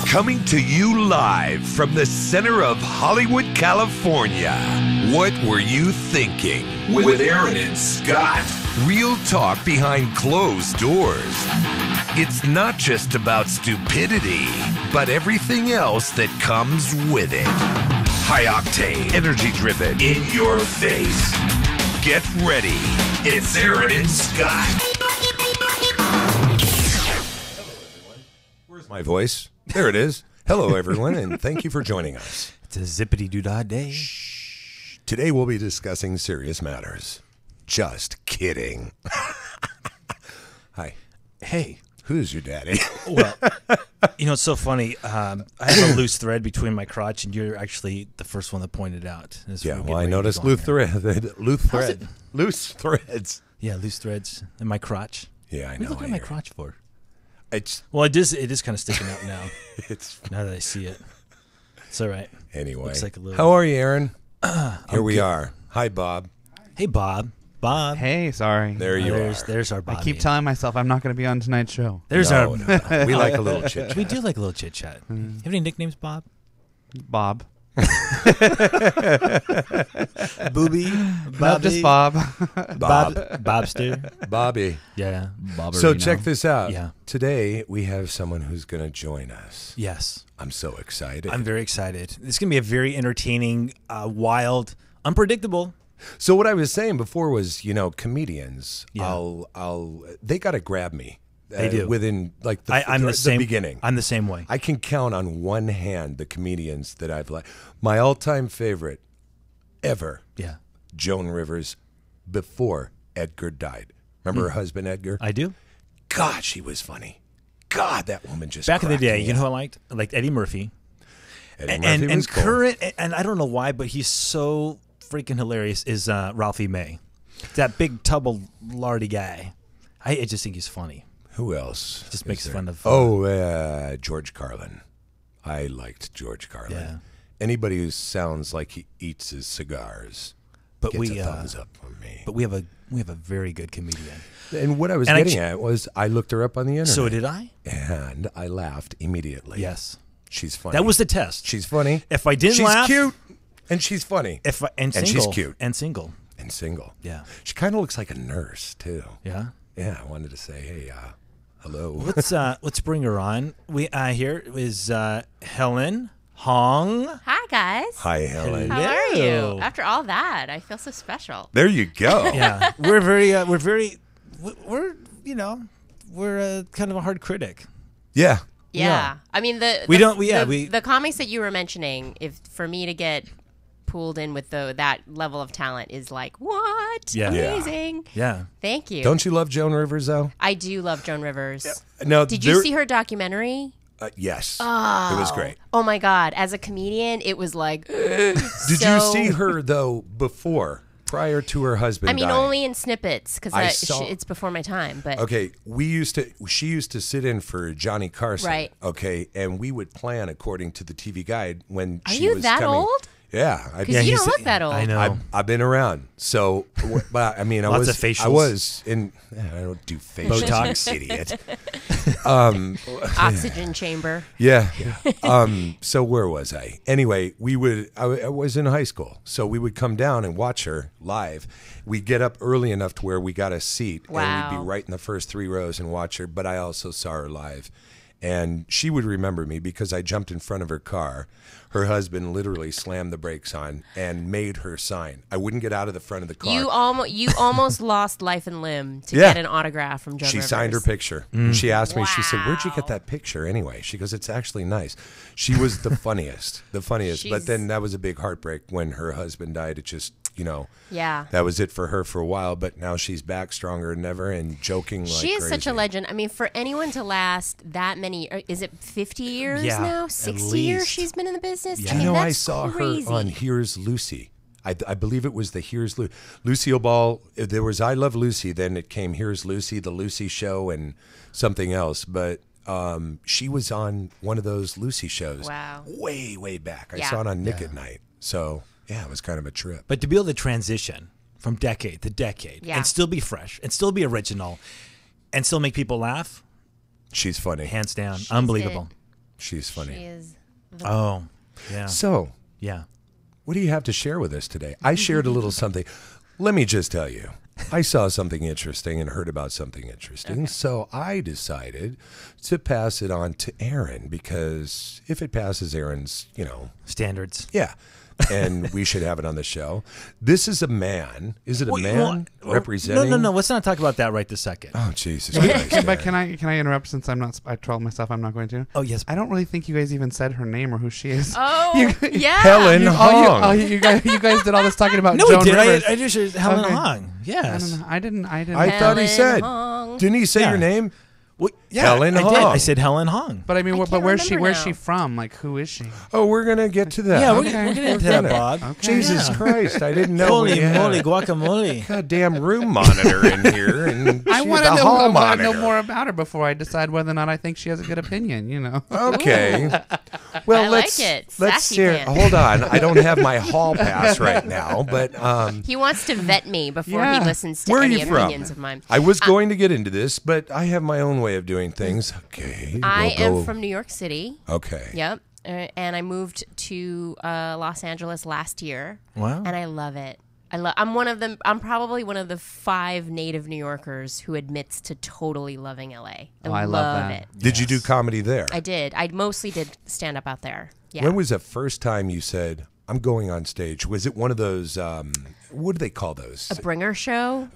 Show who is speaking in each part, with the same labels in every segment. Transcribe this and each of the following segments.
Speaker 1: Coming to you live from the center of Hollywood, California. What were you thinking? With Aaron and Scott. Real talk behind closed doors. It's not just about stupidity, but everything else that comes with it. High octane, energy driven, in your face. Get ready. It's Aaron and Scott. Where's my voice? There it is. Hello, everyone, and thank you for joining us.
Speaker 2: It's a zippity-doo-dah day.
Speaker 1: Today we'll be discussing serious matters. Just kidding. Hi.
Speaker 2: Hey.
Speaker 1: Who's your daddy?
Speaker 2: Well, you know, it's so funny. I have a loose thread between my crotch, and you're actually the first one that pointed out.
Speaker 1: Yeah, well, I noticed loose threads.
Speaker 2: Yeah, loose threads in my crotch.
Speaker 1: Yeah, I know.
Speaker 2: What are you looking at my crotch for?
Speaker 1: Well,
Speaker 2: it is kind of sticking out now.
Speaker 1: It's
Speaker 2: now that I see it. It's all right.
Speaker 1: Anyway,
Speaker 2: looks like a little.
Speaker 1: How are you, Aaron? Here we are. Hi, Bob.
Speaker 2: Hey, Bob. Bob.
Speaker 3: Hey, sorry.
Speaker 1: There you are.
Speaker 2: There's our Bob.
Speaker 3: I keep telling myself I'm not going to be on tonight's show.
Speaker 2: There's
Speaker 1: No. We like a little chit chat.
Speaker 2: We do like a little chit chat. You have any nicknames, Bob?
Speaker 3: Bob.
Speaker 2: Booby.
Speaker 3: No, just Bob.
Speaker 2: Bobster.
Speaker 1: Bobby.
Speaker 2: Yeah.
Speaker 1: So check this out.
Speaker 2: Yeah.
Speaker 1: Today we have someone who's going to join us.
Speaker 2: Yes.
Speaker 1: I'm so excited.
Speaker 2: I'm very excited. This is going to be a very entertaining, wild, unpredictable.
Speaker 1: So what I was saying before was, comedians,
Speaker 2: Yeah.
Speaker 1: they got to grab me.
Speaker 2: They do.
Speaker 1: Within like
Speaker 2: I'm the same
Speaker 1: beginning.
Speaker 2: I'm the same way.
Speaker 1: I can count on one hand the comedians that I've liked. My all-time favorite ever,
Speaker 2: Yeah.
Speaker 1: Joan Rivers, before Edgar died. Remember her husband, Edgar?
Speaker 2: I do.
Speaker 1: God, she was funny. God, that woman just
Speaker 2: Back in the
Speaker 1: cracked
Speaker 2: day,
Speaker 1: me
Speaker 2: you know
Speaker 1: up.
Speaker 2: who I liked? I liked Eddie Murphy.
Speaker 1: Eddie Murphy was
Speaker 2: And
Speaker 1: cool.
Speaker 2: current, and I don't know why, but he's so freaking hilarious, is Ralphie May. That big tub lardy guy. I just think he's funny.
Speaker 1: Who else?
Speaker 2: Just makes
Speaker 1: is
Speaker 2: fun
Speaker 1: there?
Speaker 2: of.
Speaker 1: George Carlin. I liked George Carlin.
Speaker 2: Yeah.
Speaker 1: Anybody who sounds like he eats his cigars
Speaker 2: But
Speaker 1: gets
Speaker 2: we
Speaker 1: a thumbs up from me.
Speaker 2: But we have a very good comedian.
Speaker 1: And what I was getting at was I looked her up on the internet.
Speaker 2: So did I.
Speaker 1: And I laughed immediately.
Speaker 2: Yes.
Speaker 1: She's funny.
Speaker 2: That was the test.
Speaker 1: She's funny.
Speaker 2: If I didn't
Speaker 1: she's
Speaker 2: laugh,
Speaker 1: cute. And she's funny.
Speaker 2: and single,
Speaker 1: she's cute.
Speaker 2: and single.
Speaker 1: And single.
Speaker 2: Yeah.
Speaker 1: She kind of looks like a nurse, too.
Speaker 2: Yeah.
Speaker 1: Yeah, I wanted to say, hey, hello.
Speaker 2: Let's bring her on. We here is Helen Hong.
Speaker 4: Hi, guys.
Speaker 1: Hi, Helen.
Speaker 4: How are
Speaker 2: Hello.
Speaker 4: you? After all that, I feel so special.
Speaker 1: There you go.
Speaker 2: Yeah, we're kind of a hard critic.
Speaker 1: Yeah.
Speaker 4: Yeah. I mean, the comics that you were mentioning, for me to get pulled in with that level of talent is like, what?
Speaker 2: Yeah.
Speaker 4: Amazing.
Speaker 2: Yeah.
Speaker 4: Thank you.
Speaker 1: Don't you love Joan Rivers, though?
Speaker 4: I do love Joan Rivers.
Speaker 1: No.
Speaker 4: Did you see her documentary?
Speaker 1: Yes. Oh. It was great.
Speaker 4: Oh, my God. As a comedian, it was like,
Speaker 1: Did you see her, though, prior to her husband dying?
Speaker 4: only in snippets, because
Speaker 1: saw-
Speaker 4: it's before my time. But
Speaker 1: Okay, she used to sit in for Johnny Carson.
Speaker 4: Right.
Speaker 1: Okay, and we would plan according to the TV guide when
Speaker 4: Are
Speaker 1: she
Speaker 4: you
Speaker 1: was
Speaker 4: that
Speaker 1: coming.
Speaker 4: old?
Speaker 1: Yeah.
Speaker 4: Because you don't look that old.
Speaker 2: I know.
Speaker 1: I've been around. So, but I mean, I
Speaker 2: Lots
Speaker 1: was
Speaker 2: of facials.
Speaker 1: I was in. I don't do facials.
Speaker 2: Botox.
Speaker 1: Idiot.
Speaker 4: Oxygen chamber.
Speaker 1: Yeah. So where was I? Anyway, I was in high school, so we would come down and watch her live. We'd get up early enough to where we got a seat, and we'd
Speaker 4: Wow.
Speaker 1: be right in the first 3 rows and watch her. But I also saw her live, and she would remember me because I jumped in front of her car. Her husband literally slammed the brakes on and made her sign. I wouldn't get out of the front of the car.
Speaker 4: You almost lost life and limb to
Speaker 1: Yeah.
Speaker 4: get an autograph from Joan
Speaker 1: She
Speaker 4: Rivers.
Speaker 1: signed her picture. And she asked me, she said, where'd you get that picture anyway? She goes, it's actually nice. She was the funniest, But then that was a big heartbreak when her husband died. It just,
Speaker 4: Yeah.
Speaker 1: that was it for her for a while. But now she's back stronger than ever and joking like
Speaker 4: She is such a
Speaker 1: crazy.
Speaker 4: legend. I mean, for anyone to last that many, is it 50 years
Speaker 2: Yeah,
Speaker 4: now?
Speaker 2: at
Speaker 4: 60 years
Speaker 2: least.
Speaker 4: she's been in the business?
Speaker 2: Yeah.
Speaker 4: I mean,
Speaker 1: I
Speaker 4: that's
Speaker 1: saw
Speaker 4: crazy.
Speaker 1: her on Here's Lucy. I believe it was the Here's Lucy. Lucille Ball. There was I Love Lucy. Then it came Here's Lucy, The Lucy Show, and something else. But she was on one of those Lucy shows.
Speaker 4: Wow.
Speaker 1: Way, way back. I
Speaker 4: Yeah.
Speaker 1: saw it on Nick at Night. So, yeah, it was kind of a trip.
Speaker 2: But to be able to transition from decade to decade
Speaker 4: Yeah.
Speaker 2: and still be fresh and still be original, and still make people laugh.
Speaker 1: She's funny.
Speaker 2: Hands down. Unbelievable.
Speaker 1: She's funny.
Speaker 4: She is
Speaker 2: Oh, yeah.
Speaker 1: So,
Speaker 2: yeah.
Speaker 1: what do you have to share with us today? I shared a little something. Let me just tell you. I saw something interesting and heard about something interesting, so I decided to pass it on to Aaron because if it passes Aaron's,
Speaker 2: standards.
Speaker 1: Yeah. And we should have it on the show. This is a man. Is it a man representing?
Speaker 2: No. Let's not talk about that right this second.
Speaker 1: Oh, Jesus Christ.
Speaker 3: But can I interrupt since I told myself I'm not going to?
Speaker 2: Oh, yes.
Speaker 3: I don't really think you guys even said her name or who she is.
Speaker 4: Oh, yeah.
Speaker 1: Helen Hong.
Speaker 3: You guys did all this talking about
Speaker 2: No,
Speaker 3: Joan
Speaker 2: we did.
Speaker 3: Rivers.
Speaker 2: I just said Helen Hong. Yes.
Speaker 3: I didn't.
Speaker 1: I thought he said.
Speaker 4: Hong.
Speaker 1: Didn't he say your name?
Speaker 2: Well, yeah,
Speaker 1: Helen
Speaker 2: I
Speaker 1: Hong.
Speaker 2: did. I said Helen Hong.
Speaker 3: But I mean,
Speaker 4: can't
Speaker 3: where's she?
Speaker 4: remember
Speaker 3: Where's
Speaker 4: now.
Speaker 3: she from? Like, who is she?
Speaker 1: Oh, we're going to get to that.
Speaker 2: Yeah, we're
Speaker 3: Okay.
Speaker 2: going to get into that, Bob.
Speaker 3: Okay.
Speaker 1: Jesus
Speaker 2: Yeah.
Speaker 1: Christ. I didn't know.
Speaker 2: Holy
Speaker 1: we had
Speaker 2: moly,
Speaker 1: a
Speaker 2: guacamole.
Speaker 1: goddamn room monitor in here. And
Speaker 3: I
Speaker 1: she's
Speaker 3: want
Speaker 1: the
Speaker 3: to
Speaker 1: hall
Speaker 3: know
Speaker 1: monitor.
Speaker 3: more about her before I decide whether or not I think she has a good opinion.
Speaker 1: Okay. Well,
Speaker 4: I
Speaker 1: let's
Speaker 4: like it.
Speaker 1: let's
Speaker 4: Sassy
Speaker 1: hear.
Speaker 4: pants.
Speaker 1: Hold on. I don't have my hall pass right now, but
Speaker 4: He wants to vet me before
Speaker 3: Yeah.
Speaker 4: he listens to
Speaker 1: where are
Speaker 4: any
Speaker 1: you from?
Speaker 4: opinions of mine.
Speaker 1: I was going to get into this, but I have my own way of doing things. Okay.
Speaker 4: I
Speaker 1: we'll
Speaker 4: am
Speaker 1: go-
Speaker 4: from New York City.
Speaker 1: Okay.
Speaker 4: Yep. And I moved to Los Angeles last year.
Speaker 2: Wow.
Speaker 4: And I love it. I'm one of them. I'm probably one of the 5 native New Yorkers who admits to totally loving LA.
Speaker 3: I love that.
Speaker 4: it.
Speaker 1: Did you do comedy there?
Speaker 4: I did. I mostly did stand up out there. Yeah.
Speaker 1: When was the first time you said, I'm going on stage? Was it one of those, what do they call those?
Speaker 4: a bringer show?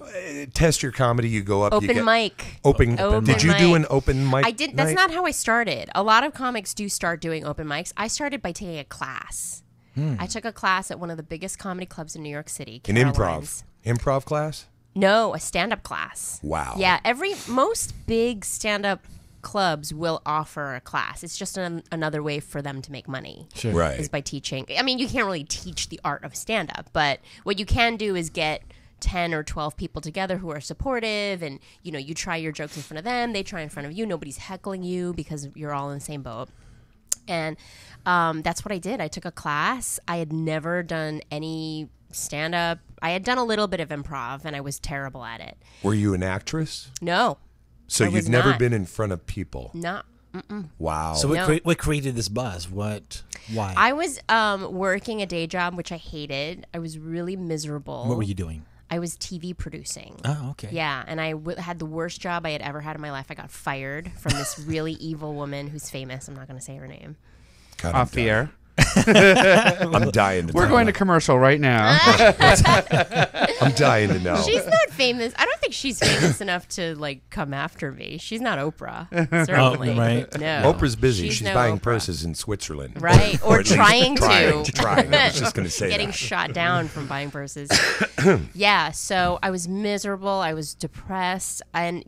Speaker 1: Test your comedy, you go up. you
Speaker 4: Open
Speaker 1: get,
Speaker 4: mic.
Speaker 1: Open. Did you do
Speaker 4: mic.
Speaker 1: an open mic?
Speaker 4: I did. That's
Speaker 1: night?
Speaker 4: not how I started. A lot of comics do start doing open mics. I started by taking a class. I took a class at one of the biggest comedy clubs in New York City.
Speaker 1: An
Speaker 4: Caroline's.
Speaker 1: improv class?
Speaker 4: No, a stand-up class.
Speaker 1: Wow.
Speaker 4: Yeah, most big stand-up clubs will offer a class. It's just another way for them to make money.
Speaker 2: Sure.
Speaker 1: Right.
Speaker 4: Is by teaching. I mean, you can't really teach the art of stand-up, but what you can do is get 10 or 12 people together who are supportive, and you try your jokes in front of them, they try in front of you. Nobody's heckling you because you're all in the same boat. And that's what I did. I took a class. I had never done any stand-up. I had done a little bit of improv, and I was terrible at it.
Speaker 1: Were you an actress?
Speaker 4: No.
Speaker 1: So
Speaker 4: I
Speaker 1: you'd
Speaker 4: was
Speaker 1: never
Speaker 4: not.
Speaker 1: been in front of people?
Speaker 4: Not.
Speaker 1: Wow.
Speaker 2: So
Speaker 4: No.
Speaker 2: what created this buzz? Why?
Speaker 4: I was working a day job, which I hated. I was really miserable.
Speaker 2: What were you doing?
Speaker 4: I was TV producing.
Speaker 2: Oh, okay.
Speaker 4: Yeah, and I had the worst job I had ever had in my life. I got fired from this really evil woman who's famous. I'm not going to say her name.
Speaker 1: God,
Speaker 3: Off the air.
Speaker 1: I'm dying to
Speaker 3: We're
Speaker 1: know.
Speaker 3: going to commercial right now.
Speaker 1: I'm dying to know.
Speaker 4: She's not famous. I don't think she's famous enough to come after me. She's not Oprah. Certainly.
Speaker 2: Oh, right.
Speaker 4: No.
Speaker 1: Oprah's busy. She's
Speaker 4: no
Speaker 1: buying
Speaker 4: Oprah.
Speaker 1: purses in Switzerland.
Speaker 4: Right. Or
Speaker 1: at least
Speaker 4: trying to.
Speaker 1: Trying. I was just going to say
Speaker 4: Getting
Speaker 1: that.
Speaker 4: shot down from buying purses. Yeah, so I was miserable. I was depressed. And,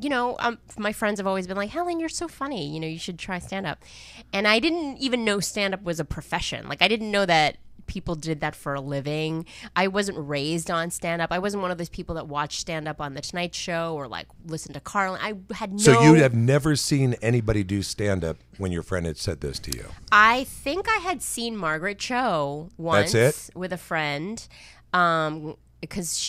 Speaker 4: my friends have always been like, Helen, you're so funny. You should try stand-up. And I didn't even know stand-up was a profession. I didn't know that people did that for a living. I wasn't raised on stand-up. I wasn't one of those people that watched stand-up on The Tonight Show or listen to Carlin. I had no...
Speaker 1: So you have never seen anybody do stand-up when your friend had said this to you?
Speaker 4: I think I had seen Margaret Cho once.
Speaker 1: That's it?
Speaker 4: With a friend.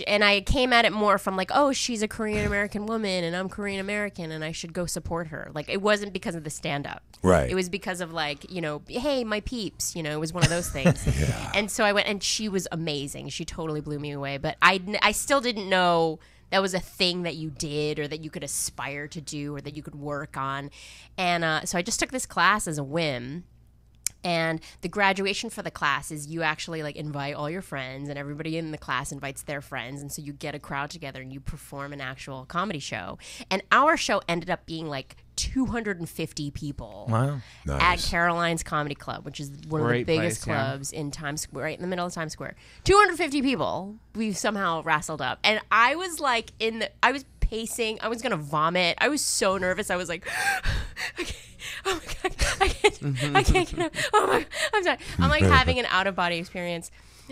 Speaker 4: And I came at it more from she's a Korean American woman and I'm Korean American and I should go support her. It wasn't because of the stand-up.
Speaker 1: Right.
Speaker 4: It was because of hey, my peeps, it was one of those things.
Speaker 1: Yeah.
Speaker 4: And so I went, and she was amazing. She totally blew me away. But I still didn't know that was a thing that you did or that you could aspire to do or that you could work on. And so I just took this class as a whim. And the graduation for the class is you actually invite all your friends, and everybody in the class invites their friends. And so you get a crowd together and you perform an actual comedy show. And our show ended up being 250 people.
Speaker 2: Wow.
Speaker 4: At
Speaker 1: Nice.
Speaker 4: Caroline's Comedy Club, which is one of the
Speaker 3: Great
Speaker 4: biggest
Speaker 3: place, yeah.
Speaker 4: clubs in Times Square, right in the middle of Times Square. 250 people we've somehow rassled up. And I was I was pacing. I was going to vomit. I was so nervous. I was like, oh my God, I can't get up. Oh my God, I'm sorry. I'm having an out-of-body experience.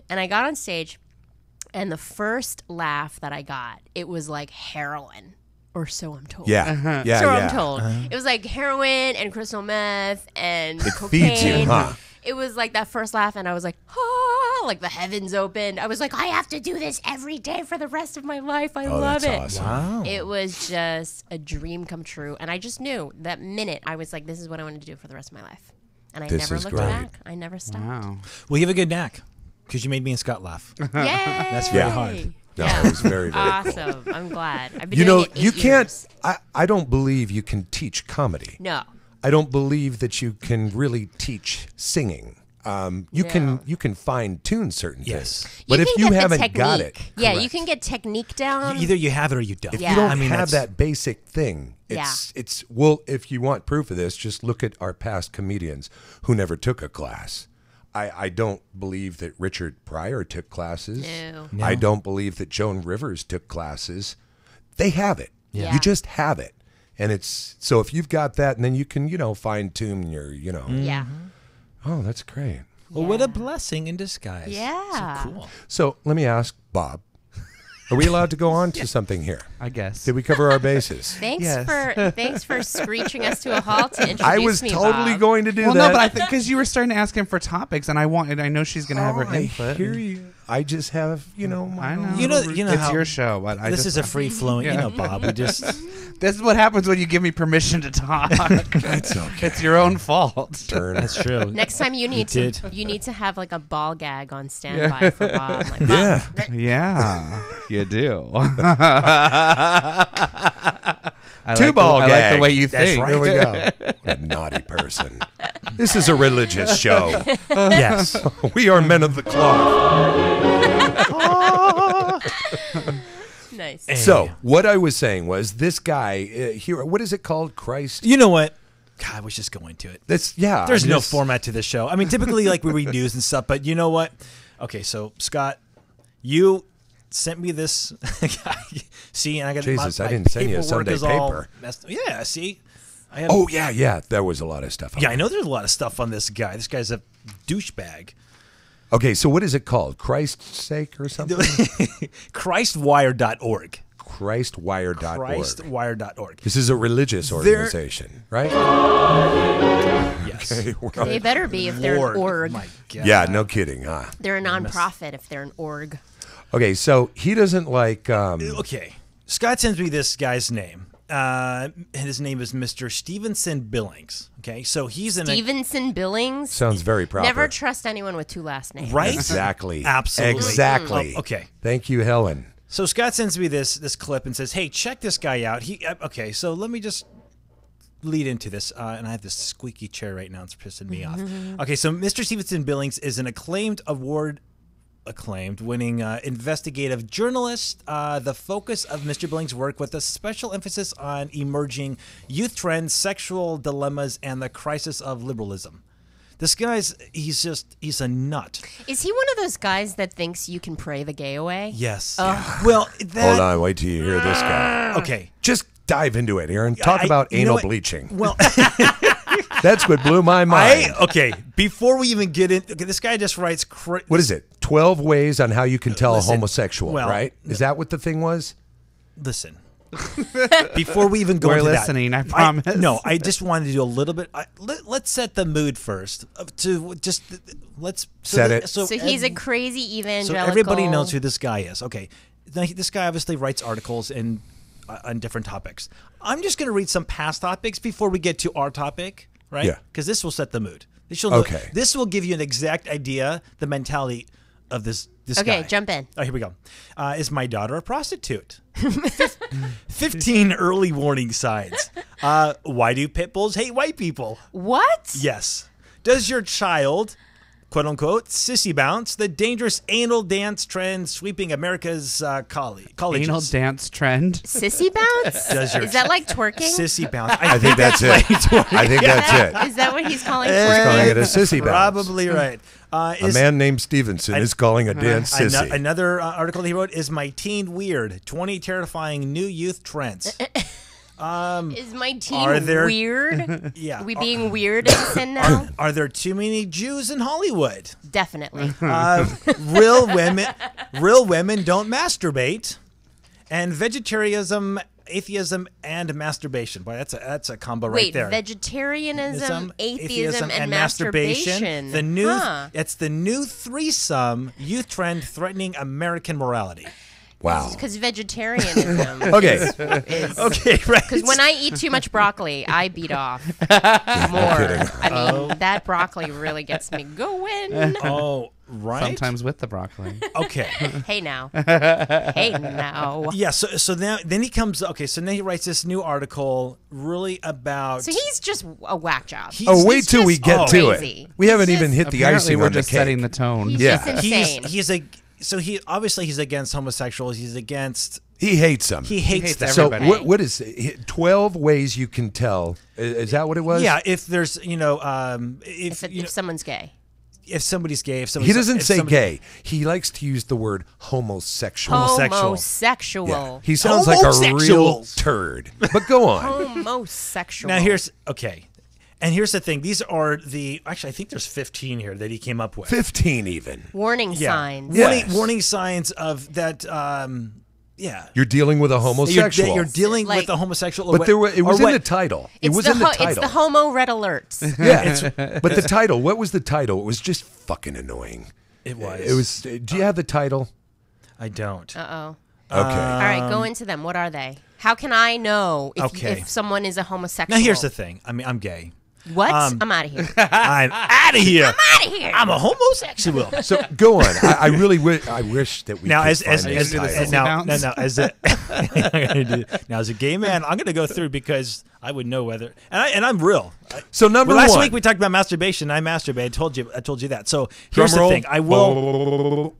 Speaker 4: And I got on stage, and the first laugh that I got, it was like heroin. Or so I'm told.
Speaker 1: Yeah. Yeah.
Speaker 4: So
Speaker 1: yeah.
Speaker 4: I'm told. It was like heroin and crystal meth and
Speaker 1: It
Speaker 4: cocaine.
Speaker 1: feeds you, huh?
Speaker 4: It was that first laugh, and I was like, ah, felt like the heavens opened. I was like, I have to do this every day for the rest of my life. I love
Speaker 5: that's
Speaker 4: it.
Speaker 5: awesome.
Speaker 2: Wow.
Speaker 4: It was just a dream come true. And I just knew that minute I was like, this is what I want to do for the rest of my life. And I
Speaker 5: This
Speaker 4: never
Speaker 5: is
Speaker 4: looked
Speaker 5: great.
Speaker 4: back. I never stopped.
Speaker 3: Wow.
Speaker 2: Well, you have a good knack because you made me and Scott laugh.
Speaker 4: Yay!
Speaker 2: That's very hard.
Speaker 5: No, it was very, very cool.
Speaker 4: Awesome. I'm glad. I've been
Speaker 5: You
Speaker 4: doing
Speaker 5: know,
Speaker 4: it 8
Speaker 5: you can't.
Speaker 4: years.
Speaker 5: I don't believe you can teach comedy.
Speaker 4: No.
Speaker 5: I don't believe that you can really teach singing. You can fine tune certain
Speaker 2: Yes.
Speaker 5: things, but
Speaker 4: You
Speaker 5: if
Speaker 4: can
Speaker 5: you
Speaker 4: get the
Speaker 5: haven't got it,
Speaker 4: technique. Yeah, you
Speaker 5: correct.
Speaker 4: can get technique down.
Speaker 2: Either you have it or you don't.
Speaker 5: If
Speaker 4: Yeah.
Speaker 5: you don't
Speaker 2: I mean,
Speaker 5: have
Speaker 2: that's-
Speaker 5: that basic thing, it's well. If you want proof of this, just look at our past comedians who never took a class. I don't believe that Richard Pryor took classes.
Speaker 4: No.
Speaker 5: I don't believe that Joan Rivers took classes. They have it.
Speaker 4: Yeah.
Speaker 5: You just have it. And it's so if you've got that, and then you can, fine tune your,
Speaker 4: Yeah.
Speaker 5: Oh, that's great.
Speaker 2: Well, what a blessing in disguise.
Speaker 4: Yeah.
Speaker 2: So cool.
Speaker 5: So let me ask Bob, are we allowed to go on to something here?
Speaker 3: I guess.
Speaker 5: Did we cover our bases?
Speaker 4: Thanks for screeching us to a halt to introduce
Speaker 5: I was
Speaker 4: me,
Speaker 5: totally
Speaker 4: Bob.
Speaker 5: going to do
Speaker 3: Well,
Speaker 5: that.
Speaker 3: no, but I think because you were starting to ask him for topics, and I know she's going to have her
Speaker 5: I
Speaker 3: input.
Speaker 5: hear you. I just have, my
Speaker 3: I know.
Speaker 5: own
Speaker 2: You know
Speaker 3: it's
Speaker 2: how
Speaker 3: your show, but
Speaker 2: this is a free flowing.
Speaker 3: Yeah.
Speaker 2: Bob. We just
Speaker 3: This is what happens when you give me permission to talk.
Speaker 5: That's okay.
Speaker 3: It's your own fault.
Speaker 5: Turn.
Speaker 2: that's true.
Speaker 4: Next time you need
Speaker 2: did.
Speaker 4: to have like a ball gag on standby for Bob. Like, Bob,
Speaker 5: Yeah.
Speaker 3: Yeah, you do. I
Speaker 5: Two
Speaker 3: like
Speaker 5: ball
Speaker 3: I like
Speaker 5: gag.
Speaker 3: the way you
Speaker 5: That's
Speaker 3: think.
Speaker 5: right. Here we go. A naughty person. This is a religious show.
Speaker 2: Yes.
Speaker 5: We are men of the cloth.
Speaker 4: nice.
Speaker 5: So what I was saying was this guy here. What is it called? Christ.
Speaker 2: You know what? God, I was just going to it.
Speaker 5: There's
Speaker 2: There's no format to this show. I mean, typically, like we read news and stuff, but you know what? Okay, so Scott, you sent me this. See, and I got
Speaker 5: Jesus,
Speaker 2: my
Speaker 5: I didn't send you a
Speaker 2: paperwork
Speaker 5: Sunday
Speaker 2: is all
Speaker 5: paper.
Speaker 2: yeah, see. I had,
Speaker 5: Oh yeah. There was a lot of stuff.
Speaker 2: yeah, I know there's a lot of stuff on this guy. This guy's a douchebag.
Speaker 5: Okay, so what is it called? Christ's sake or something?
Speaker 2: Christwire.org.
Speaker 5: Christwire.org.
Speaker 2: Christwire.org.
Speaker 5: This is a religious organization, right?
Speaker 2: Yes.
Speaker 5: Okay,
Speaker 4: They better be if they're an org.
Speaker 2: My God.
Speaker 5: yeah, no kidding, huh?
Speaker 4: They're a nonprofit if they're an org.
Speaker 5: Okay, so he doesn't like.
Speaker 2: Okay. Scott sends me this guy's name. His name is Mr. Stevenson Billings. Okay, so he's in
Speaker 4: Stevenson Billings.
Speaker 5: Sounds very proper.
Speaker 4: Never trust anyone with 2 last names.
Speaker 2: right.
Speaker 5: Exactly.
Speaker 2: Absolutely.
Speaker 5: Exactly.
Speaker 2: Oh, okay.
Speaker 5: Thank you, Helen.
Speaker 2: So Scott sends me this clip and says, "Hey, check this guy out." Okay, so let me just lead into this, and I have this squeaky chair right now. It's pissing me off. Okay, so Mr. Stevenson Billings is an acclaimed winning investigative journalist. The focus of Mr. Billings' work with a special emphasis on emerging youth trends, sexual dilemmas, and the crisis of liberalism. This guy's he's a nut.
Speaker 4: Is he one of those guys that thinks you can pray the gay away?
Speaker 2: Yes. Well, that,
Speaker 5: Hold on, wait till you hear this guy.
Speaker 2: Okay.
Speaker 5: Just dive into it, Aaron. Talk about
Speaker 2: you know
Speaker 5: anal
Speaker 2: what?
Speaker 5: bleaching.
Speaker 2: Well,
Speaker 5: That's what blew my mind.
Speaker 2: okay. Before we even get in, okay, this guy just writes.
Speaker 5: What is it? 12 ways on how you can tell
Speaker 2: Listen,
Speaker 5: a homosexual,
Speaker 2: well,
Speaker 5: right? Is that what the thing was?
Speaker 2: Listen. Before we even go
Speaker 3: We're
Speaker 2: into
Speaker 3: listening,
Speaker 2: that,
Speaker 3: I promise.
Speaker 2: No, I just wanted to do a little bit. Let's set the mood first. Let's
Speaker 5: Set it.
Speaker 4: So he's a crazy
Speaker 2: So
Speaker 4: evangelical.
Speaker 2: everybody knows who this guy is. Okay, now, this guy obviously writes articles on different topics. I'm just going to read some past topics before we get to our topic, right?
Speaker 5: Yeah.
Speaker 2: Because this will set the mood.
Speaker 5: Okay.
Speaker 2: This will give you an exact idea, the mentality of this guy.
Speaker 4: Okay, jump in.
Speaker 2: Oh, here we go. Is my daughter a prostitute? 15 early warning signs. Why do pit bulls hate white people?
Speaker 4: What?
Speaker 2: Yes. Does your child, quote unquote, sissy bounce, the dangerous anal dance trend sweeping America's colleges?
Speaker 3: Anal dance trend.
Speaker 4: Sissy bounce?
Speaker 2: Does your
Speaker 4: Is that like twerking?
Speaker 2: sissy bounce?
Speaker 5: I think that's it. I think that's it.
Speaker 4: Is that what he's calling
Speaker 5: He's
Speaker 4: twerking?
Speaker 5: calling it a sissy bounce.
Speaker 2: Probably right.
Speaker 5: A man named Stevenson is calling a dance sissy.
Speaker 2: Another article that he wrote is My Teen Weird, 20 Terrifying New Youth Trends.
Speaker 4: Is my team
Speaker 2: Are there-
Speaker 4: weird?
Speaker 2: Yeah.
Speaker 4: Are we being weird in sin now?
Speaker 2: Are there too many Jews in Hollywood?
Speaker 4: Definitely.
Speaker 2: Real women don't masturbate, and vegetarianism atheism, and masturbation. Boy, that's a combo right there.
Speaker 4: Vegetarianism, atheism, and masturbation.
Speaker 2: The new it's the new threesome youth trend threatening American morality.
Speaker 5: Wow.
Speaker 4: Because vegetarianism.
Speaker 5: Okay.
Speaker 2: Okay, right.
Speaker 4: Because when I eat too much broccoli, I beat off more. I mean, that broccoli really gets me going.
Speaker 2: Oh, right.
Speaker 3: Sometimes with the broccoli.
Speaker 2: Okay.
Speaker 4: Hey now. Hey now.
Speaker 2: Yeah. So then he comes. Okay. So now he writes this new article, really about.
Speaker 4: So he's just a whack job.
Speaker 5: Wait till we get to
Speaker 4: crazy.
Speaker 5: it. We haven't
Speaker 4: He's
Speaker 5: even hit the
Speaker 3: Apparently,
Speaker 5: icing
Speaker 3: we're
Speaker 5: on the
Speaker 3: just
Speaker 5: cake.
Speaker 3: setting the tone.
Speaker 4: He's
Speaker 5: Yeah.
Speaker 4: just insane.
Speaker 2: So he obviously he's against homosexuals. He's against.
Speaker 5: He hates them.
Speaker 2: He hates them.
Speaker 5: So
Speaker 3: everybody.
Speaker 5: what is it? 12 ways you can tell? Is that what it was?
Speaker 2: Yeah. If there's
Speaker 4: If someone's gay.
Speaker 2: if somebody's gay, if
Speaker 5: He
Speaker 2: somebody's,
Speaker 5: doesn't
Speaker 2: if
Speaker 5: say
Speaker 2: somebody-
Speaker 5: gay. He likes to use the word homosexual.
Speaker 4: Homosexual.
Speaker 5: Yeah. He sounds like a real
Speaker 2: Homosexuals.
Speaker 5: turd. But go on.
Speaker 4: Homosexual.
Speaker 2: Now here's okay. And here's the thing. These are actually I think there's 15 here that he came up with.
Speaker 5: 15 even.
Speaker 4: warning signs.
Speaker 5: Yes.
Speaker 2: Warning signs of that. Yeah.
Speaker 5: You're dealing with a homosexual.
Speaker 2: You're dealing
Speaker 4: Like-
Speaker 2: with a homosexual.
Speaker 5: but it was in the title. It
Speaker 4: It's
Speaker 5: was
Speaker 4: the
Speaker 5: in the title.
Speaker 4: It's the homo red alerts.
Speaker 5: Yeah. But the title, what was the title? It was just fucking annoying.
Speaker 2: It was.
Speaker 5: It was. Do you have the title?
Speaker 2: I don't.
Speaker 4: Uh-oh.
Speaker 5: Okay.
Speaker 4: All right, go into them. What are they? How can I know if someone is a homosexual?
Speaker 2: Now here's the thing. I mean, I'm gay.
Speaker 4: What? I'm out of here.
Speaker 2: I'm out of here.
Speaker 4: Out of here.
Speaker 2: I'm a homosexual.
Speaker 5: So go on. I really I wish that we
Speaker 2: Now,
Speaker 5: could
Speaker 2: as
Speaker 5: find
Speaker 2: as
Speaker 5: this title.
Speaker 2: as a gay man, I'm going to go through because I would know whether and I'm real.
Speaker 5: So number
Speaker 2: Last
Speaker 5: one.
Speaker 2: week we talked about masturbation. I masturbate. I told you that. So here's
Speaker 5: Drum roll.
Speaker 2: the thing. I will.